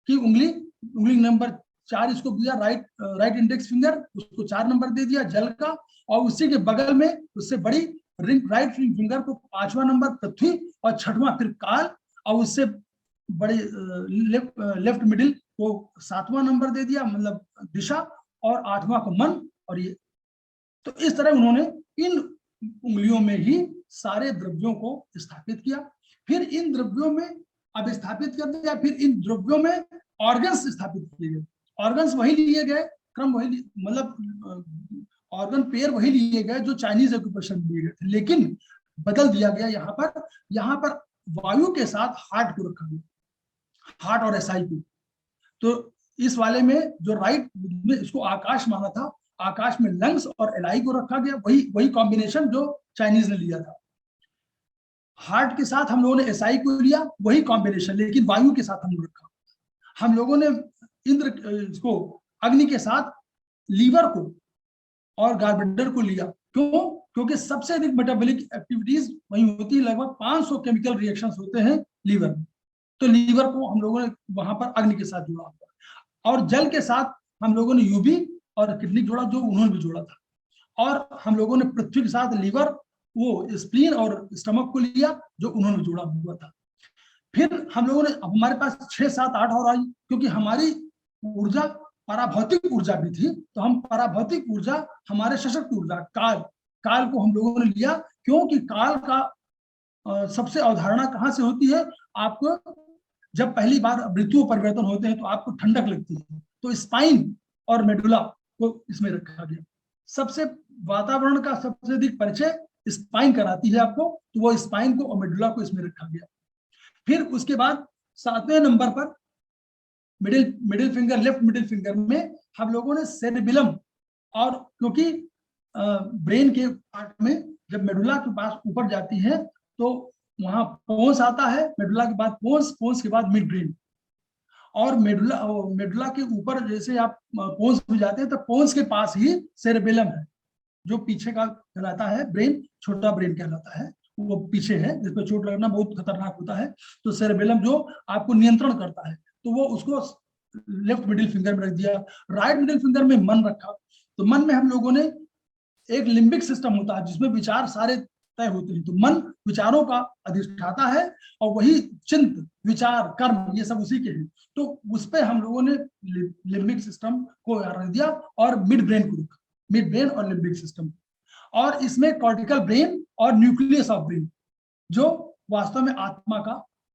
की उंगली नंबर 4 इसको दिया राइट इंडेक्स फिंगर, उसको 4 नंबर दे दिया जल का, और उसी के बगल में उससे बड़ी राइट रिंग फिंगर को 5वां नंबर पृथ्वी, और 6वां फिर काल, और उससे बड़े लेफ्ट मिडिल को 7वां नंबर दे दिया, मतलब दिशा, और 8वां को मन। और ये तो इस तरह उन्होंने इन उंगलियों में ही सारे द्रव्यों को स्थापित किया। फिर इन द्रव्यों में अब स्थापित कर दिया, फिर इन द्रव्यों में ऑर्गन्स स्थापित किए गए। ऑर्गन्स वही लिए गए, क्रम वही, मतलब ऑर्गन पेयर वही लिए गए जो चाइनीज ऑक्यूपेशन में लिए गए थे, लेकिन बदल दिया गया। यहाँ पर वायु के साथ हार्ट को रखा गया, हार्ट और एसआई को। तो इस वाले में जो राइट में इसको आकाश माना था, आकाश में लंग्स और एलआई को रखा गया, वही कॉम्बिनेशन जो चाइनीज ने लिया था। हार्ट के साथ हम लोगों ने एसआई को लिया, वही कॉम्बिनेशन, लेकिन वायु के साथ हम लोग रखा। हम लोगों ने इसको अग्नि के साथ लीवर को और गार्बेंडर को लिया। क्यों? क्योंकि सबसे अधिक मेटाबॉलिक एक्टिविटीज वहीं होती है, लगभग 500 केमिकल रिएक्शंस होते हैं लीवर में। तो लीवर को हम लोगों ने वहां पर अग्नि के साथ जोड़ा हुआ, और जल के साथ हम लोगों ने यूबी और किडनी जोड़ा, जो उन्होंने भी जोड़ा था। और हम लोगों ने पृथ्वी के साथ लीवर, वो स्प्लीन और स्टमक को लिया, जो उन्होंने जोड़ा हुआ था। फिर हम लोगों ने, अब हमारे पास 6, 7, 8 और आई, क्योंकि हमारी ऊर्जा पराभौतिक ऊर्जा भी थी, तो हम पराभौतिक ऊर्जा, हमारे सशक्त ऊर्जा काल को हम लोगों ने लिया। क्योंकि काल का सबसे अवधारणा कहाँ से होती है? आपको जब पहली बार ऋतु परिवर्तन होते हैं तो आपको ठंडक लगती है, तो स्पाइन और मेडुला को इसमें रखा गया। सबसे वातावरण का सबसे अधिक परिचय स्पाइन कराती है आपको, तो वो स्पाइन को और मेडुला को इसमें रखा गया। फिर उसके बाद 7वें नंबर पर middle finger, left middle finger में हम लोगों ने सेरेबिलम, और क्योंकि ब्रेन के पार्ट में जब मेडुला के पास ऊपर जाती है तो वहां पोन्स आता है, मेडुला के बाद पोन्स के बाद मिड ब्रेन, और मेडुला के ऊपर जैसे आप पोन्स में जाते हैं तो पोन्स के पास ही सेरेबेलम है, जो पीछे का कहलाता है ब्रेन, छोटा ब्रेन कहलाता है, वो पीछे है, जिसपे चोट लगना बहुत खतरनाक होता है। तो सेरेबेलम जो आपको नियंत्रण करता है, तो वो उसको लेफ्ट मिडिल फिंगर में रख दिया, राइट मिडिल फिंगर में मन रखा। तो मन में हम लोगों ने, एक लिम्बिक सिस्टम होता है जिसमें विचार सारे तय होते हैं, तो मन विचारों का अधिष्ठाता है और वही चिंत विचार कर्म ये सब उसी के हैं। तो उस पर हम लोगों ने लिम्बिक सिस्टम को रख दिया और मिड ब्रेन को रखा, मिड ब्रेन और लिम्बिक सिस्टम। और इसमें कॉर्टिकल ब्रेन और न्यूक्लियस ऑफ ब्रेन जो वास्तव में आत्मा का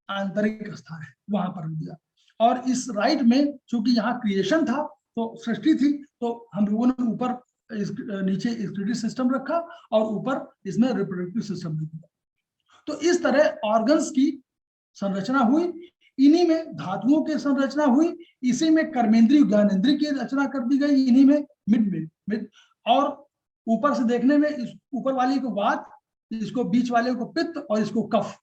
आंतरिक स्थान है वहां पर रख दिया। और इस राइट में चूंकि यहाँ क्रिएशन था तो सृष्टि थी, तो हम लोगों ने ऊपर नीचे एक्सक्रीटरी सिस्टम रखा और ऊपर इसमें रिप्रोडक्टिव सिस्टम रख दिया। तो इस तरह ऑर्गन्स की संरचना हुई, इन्हीं में धातुओं की संरचना हुई, इसी में कर्मेंद्रीय ज्ञानेंद्रिय की रचना कर दी गई, इन्हीं में मिड। और ऊपर से देखने में इस ऊपर वाली को वात, इसको बीच वाले को पित्त और इसको कफ,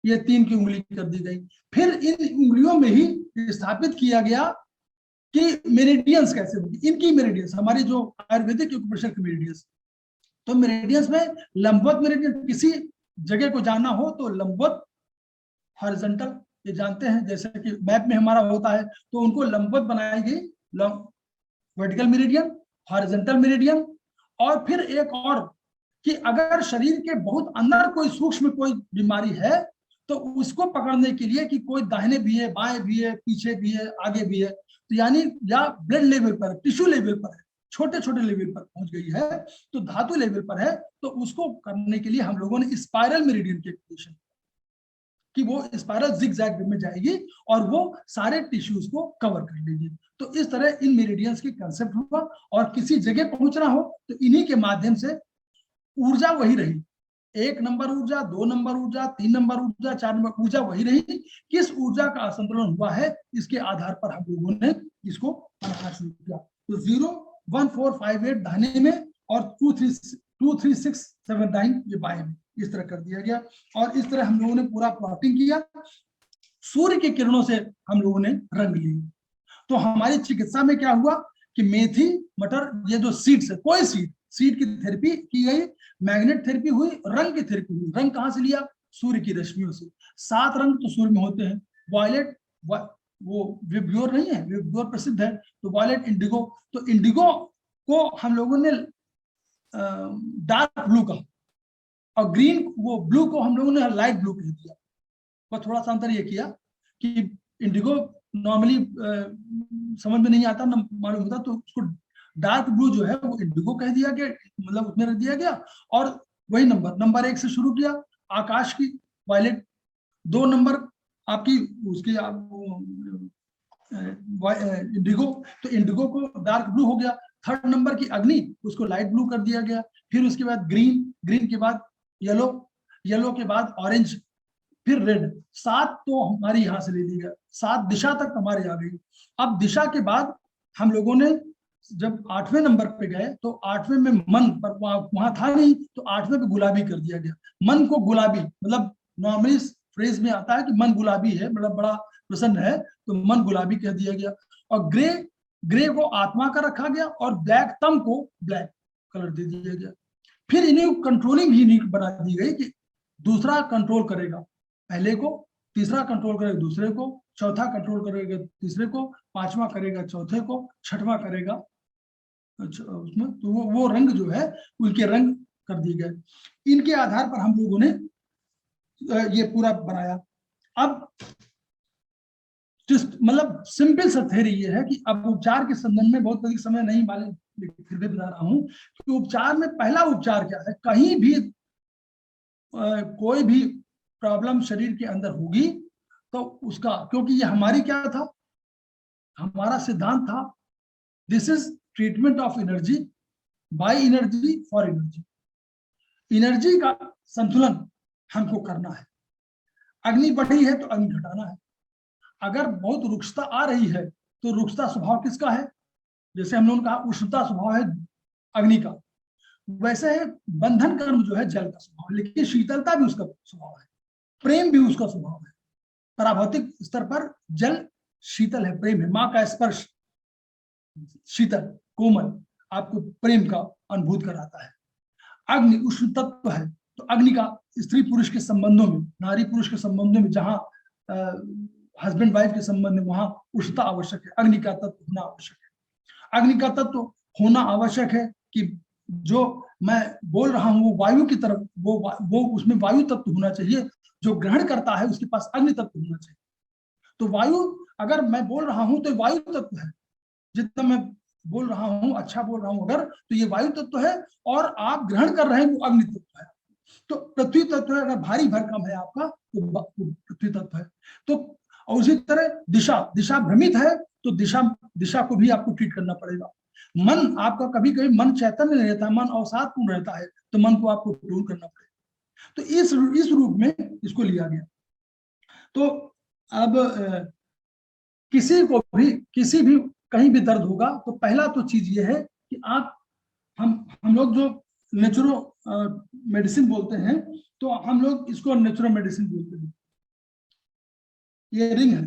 ये 3 की उंगली कर दी गई। फिर इन उंगलियों में ही स्थापित किया गया कि मेरिडियंस कैसे होगी। इनकी मेरिडियंस हमारी जो आयुर्वेदिक एक्यूप्रेशर की मेरिडियंस, तो मेरिडियंस में लंबवत मेरिडियन, किसी जगह को जानना हो तो लंबवत हॉरिजॉन्टल ये जानते हैं, जैसे कि मैप में हमारा होता है, तो उनको लंबवत बनाई गई वर्टिकल मेरिडियन, हॉरिजॉन्टल मेरिडियन। और फिर एक और कि अगर शरीर के बहुत अंदर कोई सूक्ष्म कोई बीमारी है तो उसको पकड़ने के लिए कि कोई दाहिने भी है, बाएं भी है, पीछे भी है, आगे भी है, तो यानी या ब्लड लेवल पर, टिश्यू लेवल पर है, छोटे छोटे लेवल पर पहुंच गई है, तो धातु लेवल पर है, तो उसको करने के लिए हम लोगों ने स्पाइरल मेरिडियन की क्रिएशन कि वो स्पाइरल जिगजैग में जाएगी और वो सारे टिश्यूज को कवर कर लेगी। तो इस तरह इन मेरिडियंस की कंसेप्ट हुआ। और किसी जगह पहुंचना हो तो इन्हीं के माध्यम से ऊर्जा वही रही, 1 नंबर ऊर्जा, 2 नंबर ऊर्जा, 3 नंबर ऊर्जा, 4 नंबर ऊर्जा वही रही। किस ऊर्जा का असंतुलन हुआ है इसके आधार पर हम लोगों ने इसको बनाना शुरू किया। तो 0 1 4 5 8 दाहिने में और 2 3 6 7 9 ये बाएं में, इस तरह कर दिया गया। और इस तरह हम लोगों ने पूरा प्लॉटिंग किया। सूर्य की किरणों से हम लोगों ने रंग लिए। तो हमारी चिकित्सा में क्या हुआ कि मेथी, मटर, ये जो सीड्स है, कोई सीड की थेरेपी की गई, मैग्नेट थेरेपी हुई, रंग की थेरेपी हुई। रंग कहां से लिया? सूर्य की रश्मियों से। 7 रंग तो सूर्य में होते हैं। वायलेट, वो विब्ग्योर नहीं है, विब्ग्योर प्रसिद्ध है, तो वायलेट, इंडिगो। तो इंडिगो को हम लोगों ने डार्क ब्लू कहा और ग्रीन, वो ब्लू को हम लोगों ने लाइट ब्लू कह दिया। पर थोड़ा सा अंतर ये किया कि इंडिगो नॉर्मली समझ में नहीं आता, ना मालूम होता, तो उसको डार्क ब्लू जो है वो इंडिगो कह दिया गया, मतलब उसमें रख दिया गया। और वही नंबर 1 से शुरू किया, आकाश की वायलेट, 2 नंबर आपकी उसकी इंडिगो, तो इंडिगो को डार्क ब्लू हो गया। 3rd नंबर की अग्नि, उसको लाइट ब्लू कर दिया गया। फिर उसके बाद ग्रीन के बाद येलो के बाद ऑरेंज, फिर रेड। 7 तो हमारी यहां से ले ली गया, 7 दिशा तक हमारे आ गई। अब दिशा के बाद हम लोगों ने जब 8वें नंबर पे गए तो 8वें में मन पर, वहां था नहीं, तो 8वें पे गुलाबी कर दिया गया। मन को गुलाबी, मतलब नॉर्मली फ्रेज में आता है कि मन गुलाबी है, मतलब बड़ा प्रसन्न है, तो मन गुलाबी कह दिया गया। और ग्रे को आत्मा का रखा गया और ब्लैक, तम को ब्लैक कलर दे दिया गया। फिर इन्हें कंट्रोलिंग भी बना दी गई कि दूसरा कंट्रोल करेगा पहले को, तीसरा कंट्रोल करेगा दूसरे को, चौथा कंट्रोल करेगा तीसरे को, 5वां करेगा चौथे को, 6वां करेगा उसमें। तो वो रंग जो है उनके रंग कर दिए गए। इनके आधार पर हम लोगों ने ये पूरा बनाया। अब मतलब सिंपल सा थ्योरी ये है कि अब उपचार के संबंध में बहुत अधिक समय नहीं माले, लेकिन फिर भी बता रहा हूं कि उपचार में पहला उपचार क्या है। कहीं भी कोई भी प्रॉब्लम शरीर के अंदर होगी तो उसका, क्योंकि ये हमारी क्या था, हमारा सिद्धांत था, this is treatment of energy by energy for energy. Energy का संतुलन हमको करना है। अग्नि बढ़ी है तो अग्नि घटाना है। अगर बहुत रुक्षता आ रही है तो रुक्षता स्वभाव किसका है? जैसे हम लोगों ने कहा उष्णता स्वभाव है अग्नि का, वैसे है बंधन कर्म जो है जल का स्वभाव, लेकिन शीतलता भी उसका स्वभाव है, प्रेम भी उसका स्वभाव है। पराभौतिक स्तर पर जल शीतल है, प्रेम है, माँ का स्पर्श शीतल कोमल आपको प्रेम का अनुभूत कराता है। अग्नि उष्ण तत्व है, तो अग्नि का स्त्री पुरुष के संबंधों में, नारी पुरुष के संबंधों में जहां हस्बैंड वाइफ के संबंध में वहां उष्णता आवश्यक है, अग्नि का तत्व होना आवश्यक है। अग्नि का तत्व होना आवश्यक है कि जो मैं बोल रहा हूं वो वायु की तरफ, वो उसमें वायु तत्व होना चाहिए, जो ग्रहण करता है उसके पास अग्नि तत्व होना चाहिए। तो वायु, अगर मैं बोल रहा हूं तो वायु तत्व है, जितना मैं बोल रहा हूं अच्छा बोल रहा हूं अगर, तो ये वायु तत्व है, और आप ग्रहण कर रहे हैं वो अग्नि तत्व है। तो पृथ्वी तत्व है, अगर भारी भरकम है आपका तो पृथ्वी तत्व है। तो और उसी तरह दिशा भ्रमित है तो दिशा को भी आपको ट्रीट करना पड़ेगा। मन आपका, कभी कभी मन चैतन्य नहीं रहता, मन अवसादपूर्ण रहता है, तो मन को आपको टूल करना पड़ेगा। तो इस रूप में इसको लिया गया। तो अब किसी भी कहीं भी दर्द होगा तो पहला तो चीज ये है कि हम लोग जो नेचुरो मेडिसिन बोलते हैं, तो हम लोग इसको नेचुरो मेडिसिन बोलते हैं। ये रिंग है,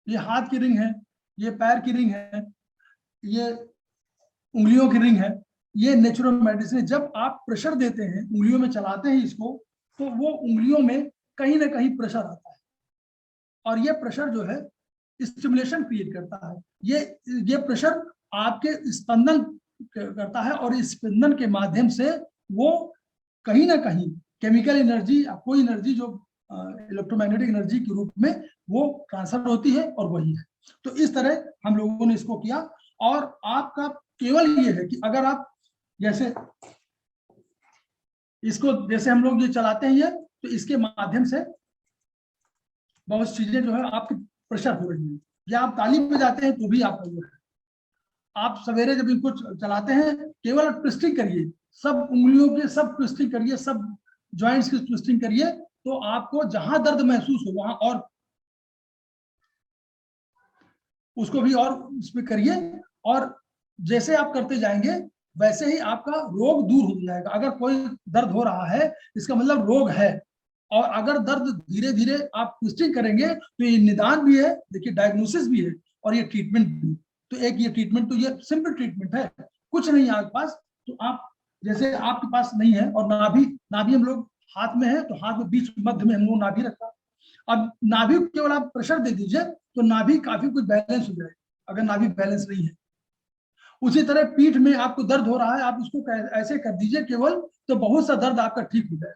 ये हाथ की रिंग है, ये पैर की रिंग है, ये उंगलियों की रिंग है, ये नेचुरल मेडिसिन है। जब आप प्रेशर देते हैं, उंगलियों में चलाते हैं इसको, तो वो उंगलियों में कहीं ना कहीं प्रेशर आता है, और ये प्रेशर जो है स्टिमुलेशन क्रिएट करता है। ये प्रेशर आपके स्पंदन करता है, और इस स्पंदन के माध्यम से वो कहीं ना कहीं केमिकल एनर्जी, कोई एनर्जी जो इलेक्ट्रोमैग्नेटिक एनर्जी के रूप में वो ट्रांसफर होती है, और वही है। तो इस तरह हम लोगों ने इसको किया। और आपका केवल ये है कि अगर आप जैसे इसको, जैसे हम लोग ये चलाते हैं ये, तो इसके माध्यम से बहुत चीजें जो है आपकी प्रेशर हो रही है, या आप ताली पे जाते हैं तो भी आपका वो है। आप सवेरे जब इनको चलाते हैं, केवल ट्विस्टिंग करिए, सब उंगलियों के सब ट्विस्टिंग करिए, सब जॉइंट्स की ट्विस्टिंग करिए, तो आपको जहां दर्द महसूस हो वहां और उसको भी और उसमें करिए, और जैसे आप करते जाएंगे वैसे ही आपका रोग दूर हो जाएगा। अगर कोई दर्द हो रहा है इसका मतलब रोग है, और अगर दर्द धीरे धीरे आप ट्विस्टिंग करेंगे तो ये निदान भी है, देखिए डायग्नोसिस भी है, और ये ट्रीटमेंट भी। तो एक ये ट्रीटमेंट, तो ये सिंपल ट्रीटमेंट है, कुछ नहीं है आपके पास। तो आप जैसे आपके पास नहीं है, और नाभि हम लोग हाथ में है, तो हाथ में बीच मध्य में हम लोग नाभि रखा। अब नाभि केवल आप प्रेशर दे दीजिए तो नाभि काफी कुछ बैलेंस हो जाएगा, अगर नाभि बैलेंस नहीं है। उसी तरह पीठ में आपको दर्द हो रहा है, आप उसको ऐसे कर दीजिए केवल, तो बहुत सा दर्द आपका ठीक हो जाएगा।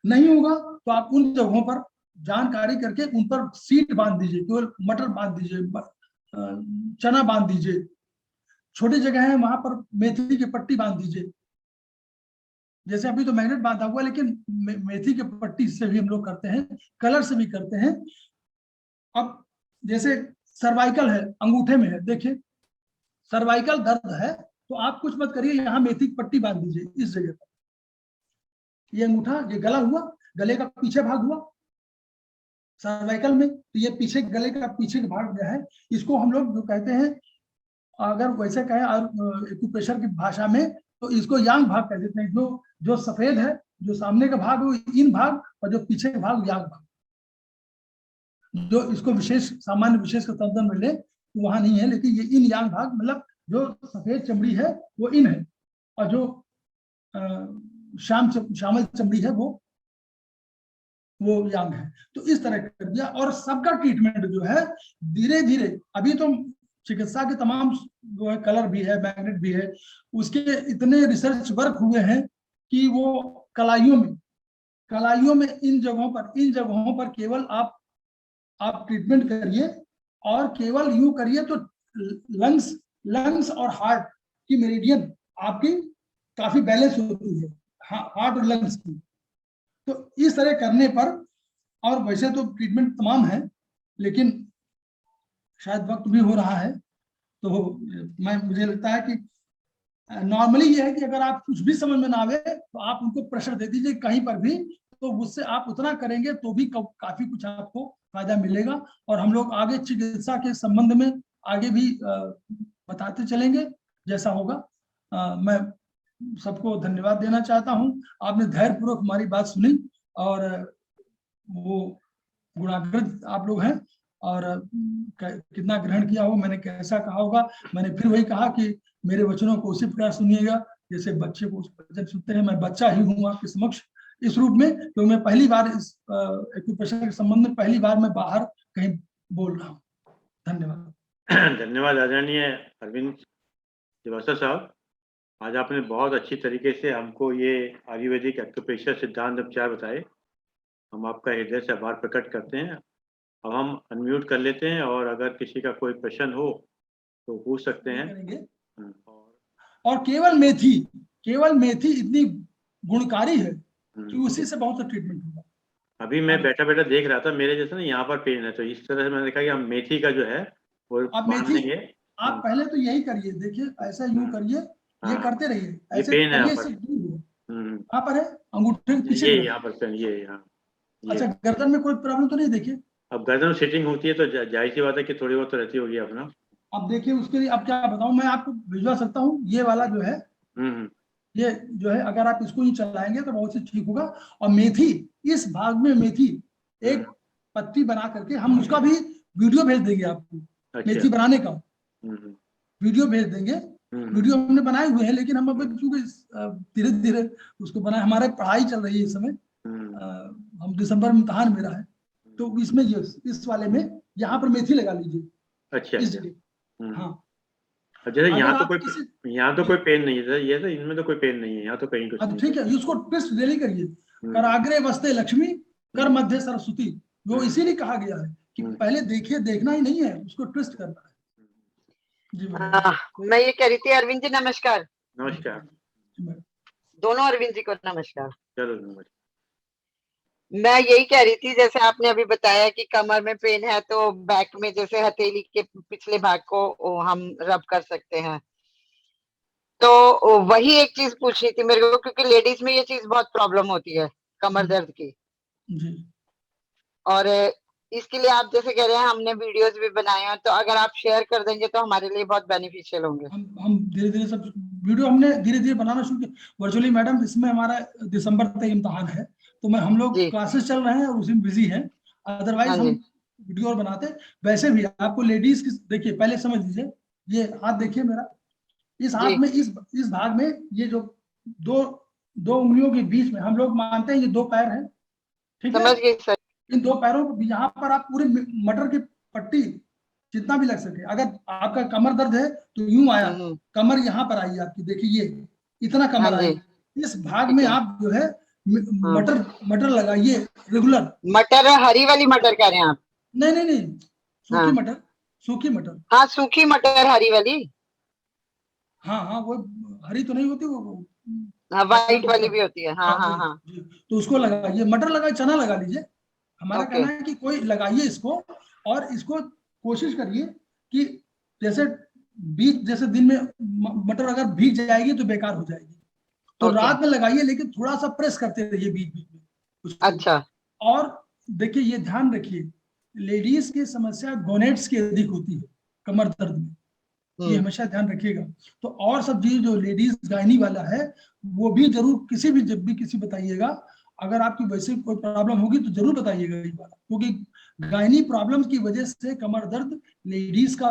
नहीं होगा तो आप उन जगहों पर जानकारी करके उन पर सीट बांध दीजिए, केवल मटर बांध दीजिए, चना बांध दीजिए, छोटी जगह है वहां पर मेथी की पट्टी बांध दीजिए। जैसे अभी तो मैग्नेट बांधा हुआ, लेकिन मेथी की पट्टी से भी हम लोग करते हैं, कलर से भी करते हैं। अब जैसे सर्वाइकल है, अंगूठे में है, देखिए सर्वाइकल दर्द है, तो आप कुछ मत करिए, यहाँ मेथी की पट्टी बांध दीजिए इस जगह पर। ये अंगूठा, ये गला हुआ, गले का पीछे भाग हुआ सर्वाइकल में, तो ये पीछे गले का पीछे का भाग गया है। इसको हम लोग जो कहते हैं, अगर वैसे कहें एक्यूप्रेशर की भाषा में, तो इसको यांग भाग कह देते हैं। जो सफेद है, जो सामने का भाग वो इन भाग, और जो पीछे का भाग यांग भाग। जो इसको विशेष सामान्य विशेष का संदर्भ में ले तो वहां नहीं है, लेकिन ये इन यांग भाग, मतलब जो सफेद चमड़ी है वो इन है, और जो श्यामल चमड़ी है वो यांग है। तो इस तरह कर दिया। और सबका ट्रीटमेंट जो है धीरे धीरे, अभी तो चिकित्सा के तमाम जो है कलर भी है, मैग्नेट भी है, उसके इतने रिसर्च वर्क हुए हैं कि वो कलाइयों में इन जगहों पर केवल आप ट्रीटमेंट करिए, और केवल यूं करिए तो लंग्स और हार्ट की मेरिडियन आपकी काफी बैलेंस होती है, हार्ट और लंग्स की। तो इस तरह करने पर, और वैसे तो ट्रीटमेंट तमाम है, लेकिन शायद वक्त भी हो रहा है, तो मुझे लगता है कि नॉर्मली ये है कि अगर आप कुछ भी समझ में ना आवे तो आप उनको प्रेशर दे दीजिए कहीं पर भी, तो उससे आप उतना करेंगे तो भी काफी कुछ आपको फायदा मिलेगा। और हम लोग आगे चिकित्सा के संबंध में आगे भी बताते चलेंगे जैसा होगा। मैं सबको धन्यवाद देना चाहता हूं, आपने धैर्यपूर्वक हमारी बात सुनी, और वो गुणाग्रत आप लोग हैं, और कितना ग्रहण किया हो, मैंने कैसा कहा होगा। मैंने फिर वही कहा कि मेरे वचनों को उसी प्रकार सुनिएगा जैसे बच्चे को वचन सुनते हैं। मैं बच्चा ही हूँ आपके समक्ष इस रूप में, क्योंकि मैं पहली बार इस एक्यूप्रेशर के संबंध में पहली बार मैं बाहर कहीं बोल रहा हूँ। धन्यवाद। धन्यवाद आदरणीय अरविंद श्रीवास्तव साहब। आज आपने बहुत अच्छी तरीके से हमको ये आयुर्वेदिक एक्यूप्रेशर सिद्धांत उपचार बताए। हम आपका हृदय से आभार प्रकट करते हैं। अब हम अनम्यूट कर लेते हैं और अगर किसी का कोई प्रश्न हो तो पूछ सकते हैं। करेंगे। और केवल मेथी इतनी गुणकारी है कि उसी से बहुत सा ट्रीटमेंट होगा। अभी मैं बैठा बैठा देख रहा था, मेरे जैसे ना यहाँ पर पेन है, तो इस तरह से मैंने देखा कि हम मेथी का जो है वो आप मेथी आप पहले तो यही करिए, देखिए ऐसा यूं करिए, ये करते रहिए, ऐसे पेन है करिए, यहाँ पर। इससे दूर हो। कहाँ पर है? अंगूठे के पीछे ये की तरफ। यहाँ पर पेन, ये यहाँ। अच्छा, गर्दन में कोई प्रॉब्लम तो नहीं? देखिए अब गर्दन सिटिंग होती है तो जाहिर सी बात है कि थोड़ी बहुत तो रहती होगी अपना। अब देखिए उसके लिए अब क्या बताऊं, मैं आपको भिजवा सकता हूँ। ये वाला जो है, ये जो है, अगर आप इसको ही चलाएंगे तो बहुत से ठीक होगा। और मेथी, इस भाग में मेथी एक पत्ती बना करके, हम उसका भी वीडियो भेज देंगे आपको। अच्छा। मेथी बनाने का वीडियो भेज देंगे। वीडियो हमने बनाए हुए हैं, लेकिन हम अब क्योंकि धीरे धीरे उसको बनाए, हमारे पढ़ाई चल रही है इस समय, हम दिसंबर में इम्तिहान मेरा है, तो इसमें ये इस वाले में यहाँ पर मेथी लगा लीजिए। अच्छा, इस जगह। हाँ, जैसे यहाँ तो कोई पेन नहीं है, ये तो इनमें तो कोई पेन नहीं है, यहाँ तो कहीं कुछ नहीं। ठीक है, इसको ट्विस्ट डेली करिए। कराग्रे वस्ते लक्ष्मी, कर मध्य सरस्वती। वो इसीलिए कहा गया है कि पहले देखिए, देखना ही नहीं है, उसको ट्विस्ट करना है। जी मैं ये कह रही थी, अरविंद जी नमस्कार। नमस्कार। दोनों अरविंद जी को नमस्कार। चलो नमस्कार। मैं यही कह रही थी, जैसे आपने अभी बताया कि कमर में पेन है तो बैक में जैसे हथेली के पिछले भाग को हम रब कर सकते हैं, तो वही एक चीज पूछनी थी मेरे को, क्योंकि लेडीज में ये चीज बहुत प्रॉब्लम होती है, कमर दर्द की। और इसके लिए आप जैसे कह रहे हैं, हमने वीडियोस भी बनाए हैं, तो अगर आप शेयर कर देंगे तो हमारे लिए बहुत बेनिफिशियल होंगे। हम धीरे धीरे सब वीडियो हमने धीरे धीरे बनाना शुरू किया वर्चुअली। मैडम, इसमें हमारा दिसंबर तक इम्तिहान है, तो मैं हम लोग क्लासेस चल रहे हैं और उसमें बिजी हैं। अदरवाइज हम वीडियो और बनाते। वैसे भी आपको लेडीज की, देखिए पहले समझ लीजिए, ये हाथ देखिए मेरा, इस हाथ में इस भाग में ये जो दो उंगलियों के बीच में हम लोग मानते हैं ये दो पैर हैं, ठीक है? समझ गए सर। इन दो पैरों पर यहाँ पर आप पूरे मटर की पट्टी जितना भी लग सके। अगर आपका कमर दर्द है तो यूं आया, कमर यहाँ पर आई आपकी, देखिए ये इतना कमर आई, इस भाग में आप जो है मटर लगाइए रेगुलर। मटर हरी वाली मटर कह रहे हैं आप? नहीं, सूखी मटर, सूखी मटर। हाँ, सूखी मटर हरी वाली। हाँ, वो हरी तो नहीं होती, वो व्हाइट वाली भी होती है। हाँ। तो उसको लगाइए, मटर लगाइए, चना लगा लीजिए। हमारा कहना है कि कोई लगाइए इसको, और इसको कोशिश करिए कि जैसे दिन में मटर अगर भीग जाएगी तो बेकार हो जाएगी, तो रात में लगाइए, लेकिन थोड़ा सा प्रेस करते रहिए बीच में। अच्छा। और देखिए, ये ध्यान रखिए, लेडीज की समस्या गोनेट्स की अधिक होती है कमर दर्द में, ये हमेशा ध्यान रखिएगा। तो और सब चीज जो लेडीज गायनी वाला है वो भी जरूर जब भी किसी बताइएगा। अगर आपकी वैसे कोई प्रॉब्लम होगी तो जरूर बताइएगा इस बार, क्योंकि गायनी प्रॉब्लम की वजह से कमर दर्द लेडीज का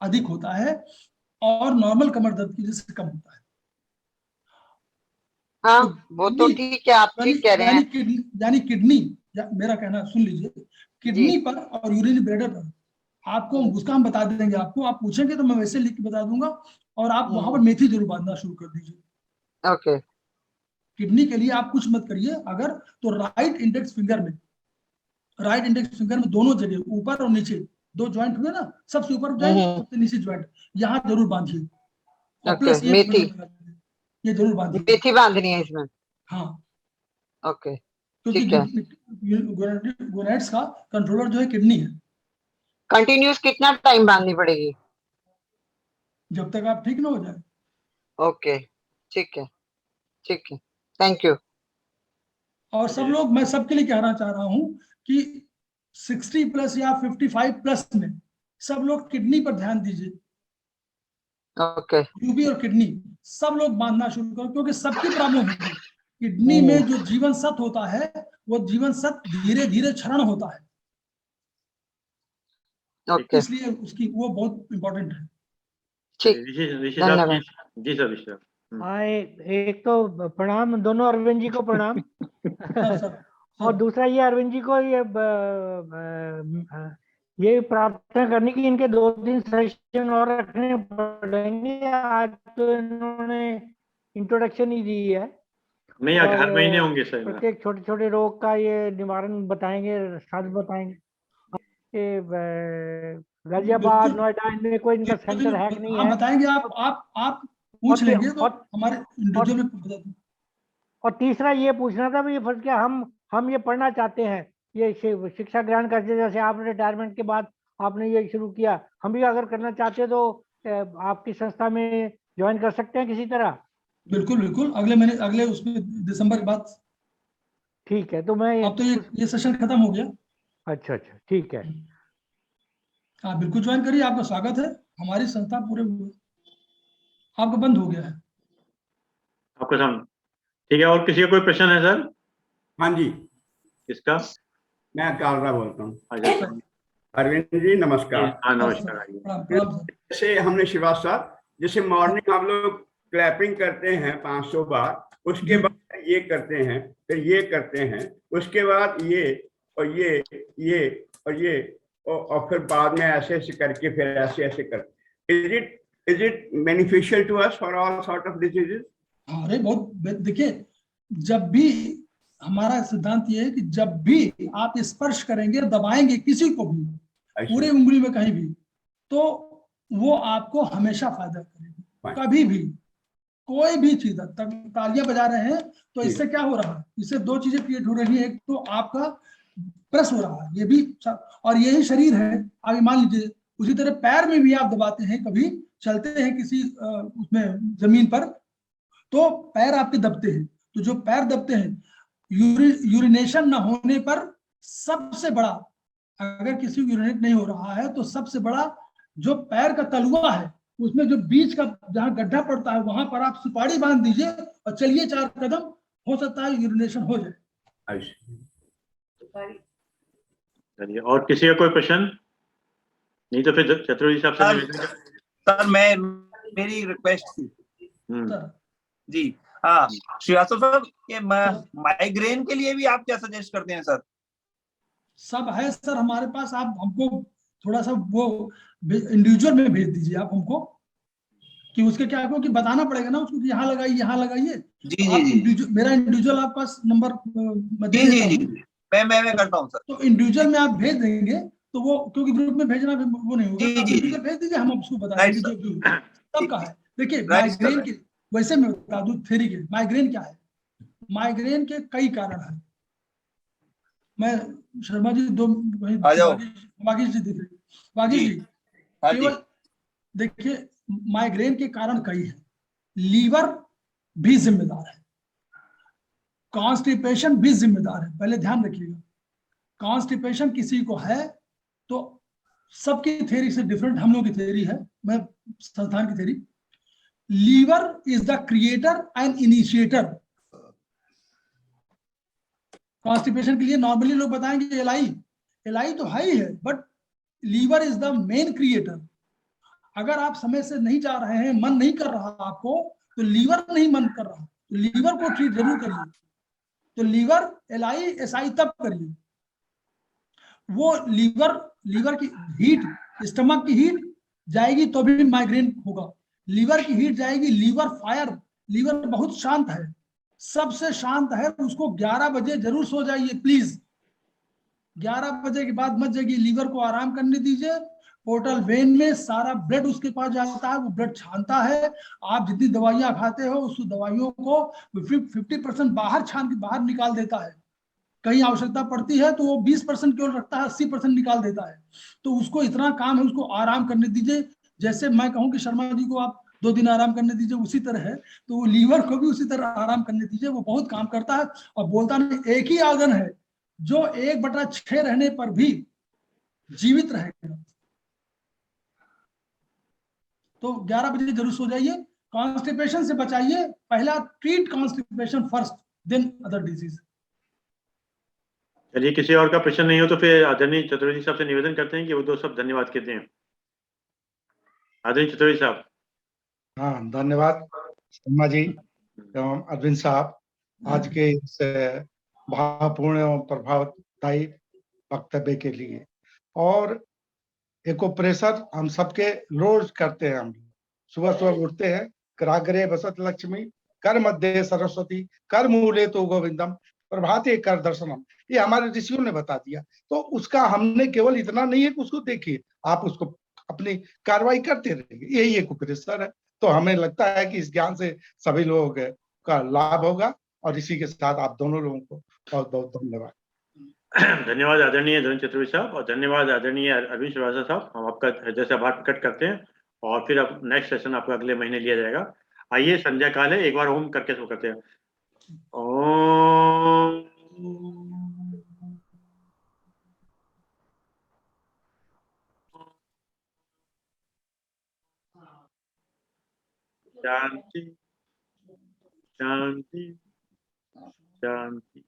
अधिक होता है और नॉर्मल कमर दर्द की वजह से कम होता है। हाँ, तो वो तो ठीक है, आप ठीक कह रहे हैं। यानी किडनी, मेरा कहना सुन लीजिए, किडनी पर और यूरिनरी ब्लैडर पर आपको उसका हम बता देंगे। आपको आप पूछेंगे तो मैं वैसे लिख के बता दूंगा, और आप वहां पर मेथी जरूर बांधना शुरू कर दीजिए। ओके। किडनी के लिए आप कुछ मत करिए, अगर तो राइट इंडेक्स फिंगर में दोनों जगह, ऊपर और नीचे, दो ज्वाइंट हुए ना, सबसे ऊपर ज्वाइंट सबसे नीचे ज्वाइंट, यहाँ जरूर बांधिए। और प्लस मेथी, ये जरूर बांधिए। मेथी बांधनी है इसमें? हाँ, ओके, क्योंकि गोनेट्स का कंट्रोलर जो है किडनी है। कंटिन्यूस कितना टाइम बांधनी पड़ेगी? जब तक आप ठीक ना हो जाए। ओके, ठीक है, थैंक यू। और सब लोग, मैं सबके लिए कहना चाह रहा हूं कि 60 प्लस या 55 प्लस में सब लोग किडनी पर ध्यान दीजिए। ओके। यूबी और किडनी सब लोग बांधना शुरू करो, क्योंकि सबकी प्रॉब्लम होगी। किडनी में जो जीवन सत्व होता है वो जीवन सत्व धीरे धीरे क्षरण होता है, इसलिए उसकी वो बहुत इम्पोर्टेंट है। धन्यवाद जी सर। एक तो प्रणाम दोनों अरविंद जी को प्रणाम। और दूसरा ये अरविंद जी को ये प्रार्थना करनी कि इनके 2-3 सेशन और रखने पड़ेंगे। आज तो इन्होंने इंट्रोडक्शन ही दी है नहीं, और हर महीने होंगे सर। प्रत्येक छोटे छोटे रोग का ये निवारण बताएंगे, साथ बताएंगे। ये गाजियाबाद, बिल्कुल। नोएडा, इनमें कोई इनका सेंटर है कि नहीं हाँ है? बताएंगे, आप पूछ लेंगे तो हमारे इंडिविजुअल में बता दें। और तीसरा ये पूछना था भाई, फर्ज क्या हम ये पढ़ना चाहते हैं, ये शिक्षा ग्रहण करते, जैसे आपने रिटायरमेंट के बाद आपने ये शुरू किया, हम भी अगर करना चाहते हैं तो आपकी संस्था में ज्वाइन कर सकते हैं किसी तरह? बिल्कुल बिल्कुल, अगले महीने, अगले उसमें दिसंबर के बाद। ठीक है, तो मैं अब तो ये सेशन खत्म हो गया। अच्छा, ठीक है। आप बिल्कुल ज्वाइन करिए, आपका स्वागत है। हमारी संस्था पूरे, आपका बंद हो गया है आपका सामने। ठीक है, और किसी का कोई प्रश्न है सर? हाँ जी, किसका? मैं कालरा बोलता हूँ। अच्छा, अरविंद जी नमस्कार। हाँ नमस्कार। आइए। प्रणाम सर। जैसे हमने शिवा साहब, जैसे मॉर्निंग हम लोग क्लैपिंग करते हैं 500 बार, उसके बाद ये करते हैं, फिर ये करते हैं, उसके बाद ये और ये और ये और फिर बाद में ऐसे ऐसे करके फिर ऐसे ऐसे करते। Is it beneficial to us for all sort of diseases? अरे बहुत, देखिए, जब भी हमारा सिद्धांत ये है कि जब भी आप स्पर्श करेंगे, दबाएंगे किसी को भी, पूरे उंगली में कहीं भी, तो वो आपको हमेशा फायदा करेगी। कभी भी कोई भी चीज, तालियां बजा रहे हैं तो इससे क्या हो रहा है? इससे दो चीजें क्रिएट हो रही है। एक तो आपका प्रेस हो रहा है, ये भी, और यही शरीर है। आप मान लीजिए, उसी तरह पैर में भी आप दबाते हैं, कभी चलते हैं किसी उसमें जमीन पर, तो पैर आपके दबते हैं। तो जो पैर दबते हैं, यूरिनेशन न होने पर सबसे बड़ा, अगर किसी को यूरिनेट नहीं हो रहा है तो सबसे बड़ा जो पैर का तलुआ है, उसमें जो बीच का जहां गड्ढा पड़ता है, वहां पर आप सुपारी बांध दीजिए और चलिए 4 कदम, हो सकता है यूरिनेशन हो जाए। चलिए, और किसी का कोई प्रश्न? नहीं तो फिर चतुर्वेदी साहब से सर मेरी रिक्वेस्ट थी जी। हाँ श्रीवास्तव सर, ये माइग्रेन के लिए भी आप क्या सजेस्ट करते हैं सर? सब है सर हमारे पास। आप हमको थोड़ा सा वो इंडिविजुअल में भेज दीजिए आप हमको, कि उसके क्या को कि बताना पड़ेगा ना उसको कि यहाँ लगाइए, यहाँ लगाइए। जी। मेरा इंडिविजुअल आपके पास नंबर जी मैं करता हूँ सर। तो इंडिविजुअल में आप भेज देंगे तो वो, क्योंकि ग्रुप में भेजना वो नहीं होगा। जी भेज दीजिए, हम उसको बता देंगे जो भी सबका है। देखिए माइग्रेन के, वैसे मैं बता दूं थ्योरी के, माइग्रेन क्या है? माइग्रेन के कई कारण है। मैं शर्मा जी वागीश जी दिख रहे, वागीश जी केवल देखिए, माइग्रेन के कारण कई है। लीवर भी जिम्मेदार है, कॉन्स्टिपेशन भी जिम्मेदार है। पहले ध्यान रखिएगा, कॉन्स्टिपेशन किसी को है तो सबकी थ्योरी से डिफरेंट हम लोग की थ्योरी है, मैं संस्थान की theory. Liver is the creator and initiator. Constipation के लिए नॉर्मली लोग बताएंगे एलआई तो है ही है, but liver is the main creator. अगर आप समय से नहीं जा रहे हैं, मन नहीं कर रहा आपको, तो लीवर नहीं मन कर रहा, तो लीवर को ट्रीट जरूर करिए। तो लीवर एलआई एसआई तब करिए। वो लीवर की हीट, स्टमक की हीट जाएगी तो भी माइग्रेन होगा। लीवर की हीट जाएगी, लीवर फायर, लीवर बहुत शांत है, सबसे शांत है, उसको 11 बजे जरूर सो जाइए प्लीज। 11 बजे के बाद मत जाइए, लीवर को आराम करने दीजिए। पोर्टल वेन में सारा ब्लड उसके पास जाता है, वो ब्लड छानता है। आप जितनी दवाइयां खाते हो उस दवाइयों को 50% बाहर छान के बाहर निकाल देता है। कहीं आवश्यकता पड़ती है तो वो 20% केवल रखता है, 80% निकाल देता है। तो उसको इतना काम है, उसको आराम करने दीजिए। जैसे मैं कहूँ कि शर्मा जी को आप 2 दिन आराम करने दीजिए, उसी तरह है। तो वो लीवर को भी उसी तरह आराम करने दीजिए, वो बहुत काम करता है। और बोलता नहीं, एक ही आर्गन है जो 1/6 रहने पर भी जीवित रहेगा। तो 11 बजे जरूर सो जाइए। कॉन्स्टिपेशन से बचाइए, पहला treat constipation first, then other disease. चलिए, किसी और का प्रश्न नहीं हो तो फिर आदरणीय चतुर्वेदी साहब से निवेदन करते हैं कि वो 2 शब्द धन्यवाद कहते हैं। आदरणीय चतुर्वेदी साहब। हाँ, धन्यवाद शर्मा जी एवं अरविंद साहब, आज के इस भावपूर्ण एवं प्रभावदायी वक्तव्य के लिए। और एक्यूप्रेशर हम सबके रोज करते हैं। हम सुबह सुबह उठते हैं, कराग्रे बसत लक्ष्मी, कर मध्य सरस्वती, कर मूले तो गोविंदम, प्रभाते कर दर्शनम। ये हमारे ऋषियों ने बता दिया। तो उसका हमने केवल इतना नहीं है कि उसको देखिए, आप उसको अपनी कार्रवाई करते रहिए, यही एक्यूप्रेशर है। तो हमें लगता है कि इस ज्ञान से सभी लोग का लाभ होगा, और इसी के साथ आप दोनों लोगों को बहुत बहुत धन्यवाद। धन्यवाद आदरणीय धन चतुर्वेदी साहब, और धन्यवाद आदरणीय अरविंद श्रीवास्तव साहब। हम आपका हृदय से आभार प्रकट करते हैं, और फिर अब नेक्स्ट सेशन आपका अगले महीने लिया जाएगा। आइए, संध्या काल है, एक बार ओम करके शुरू करते हैं। ओम शांति शांति शांति।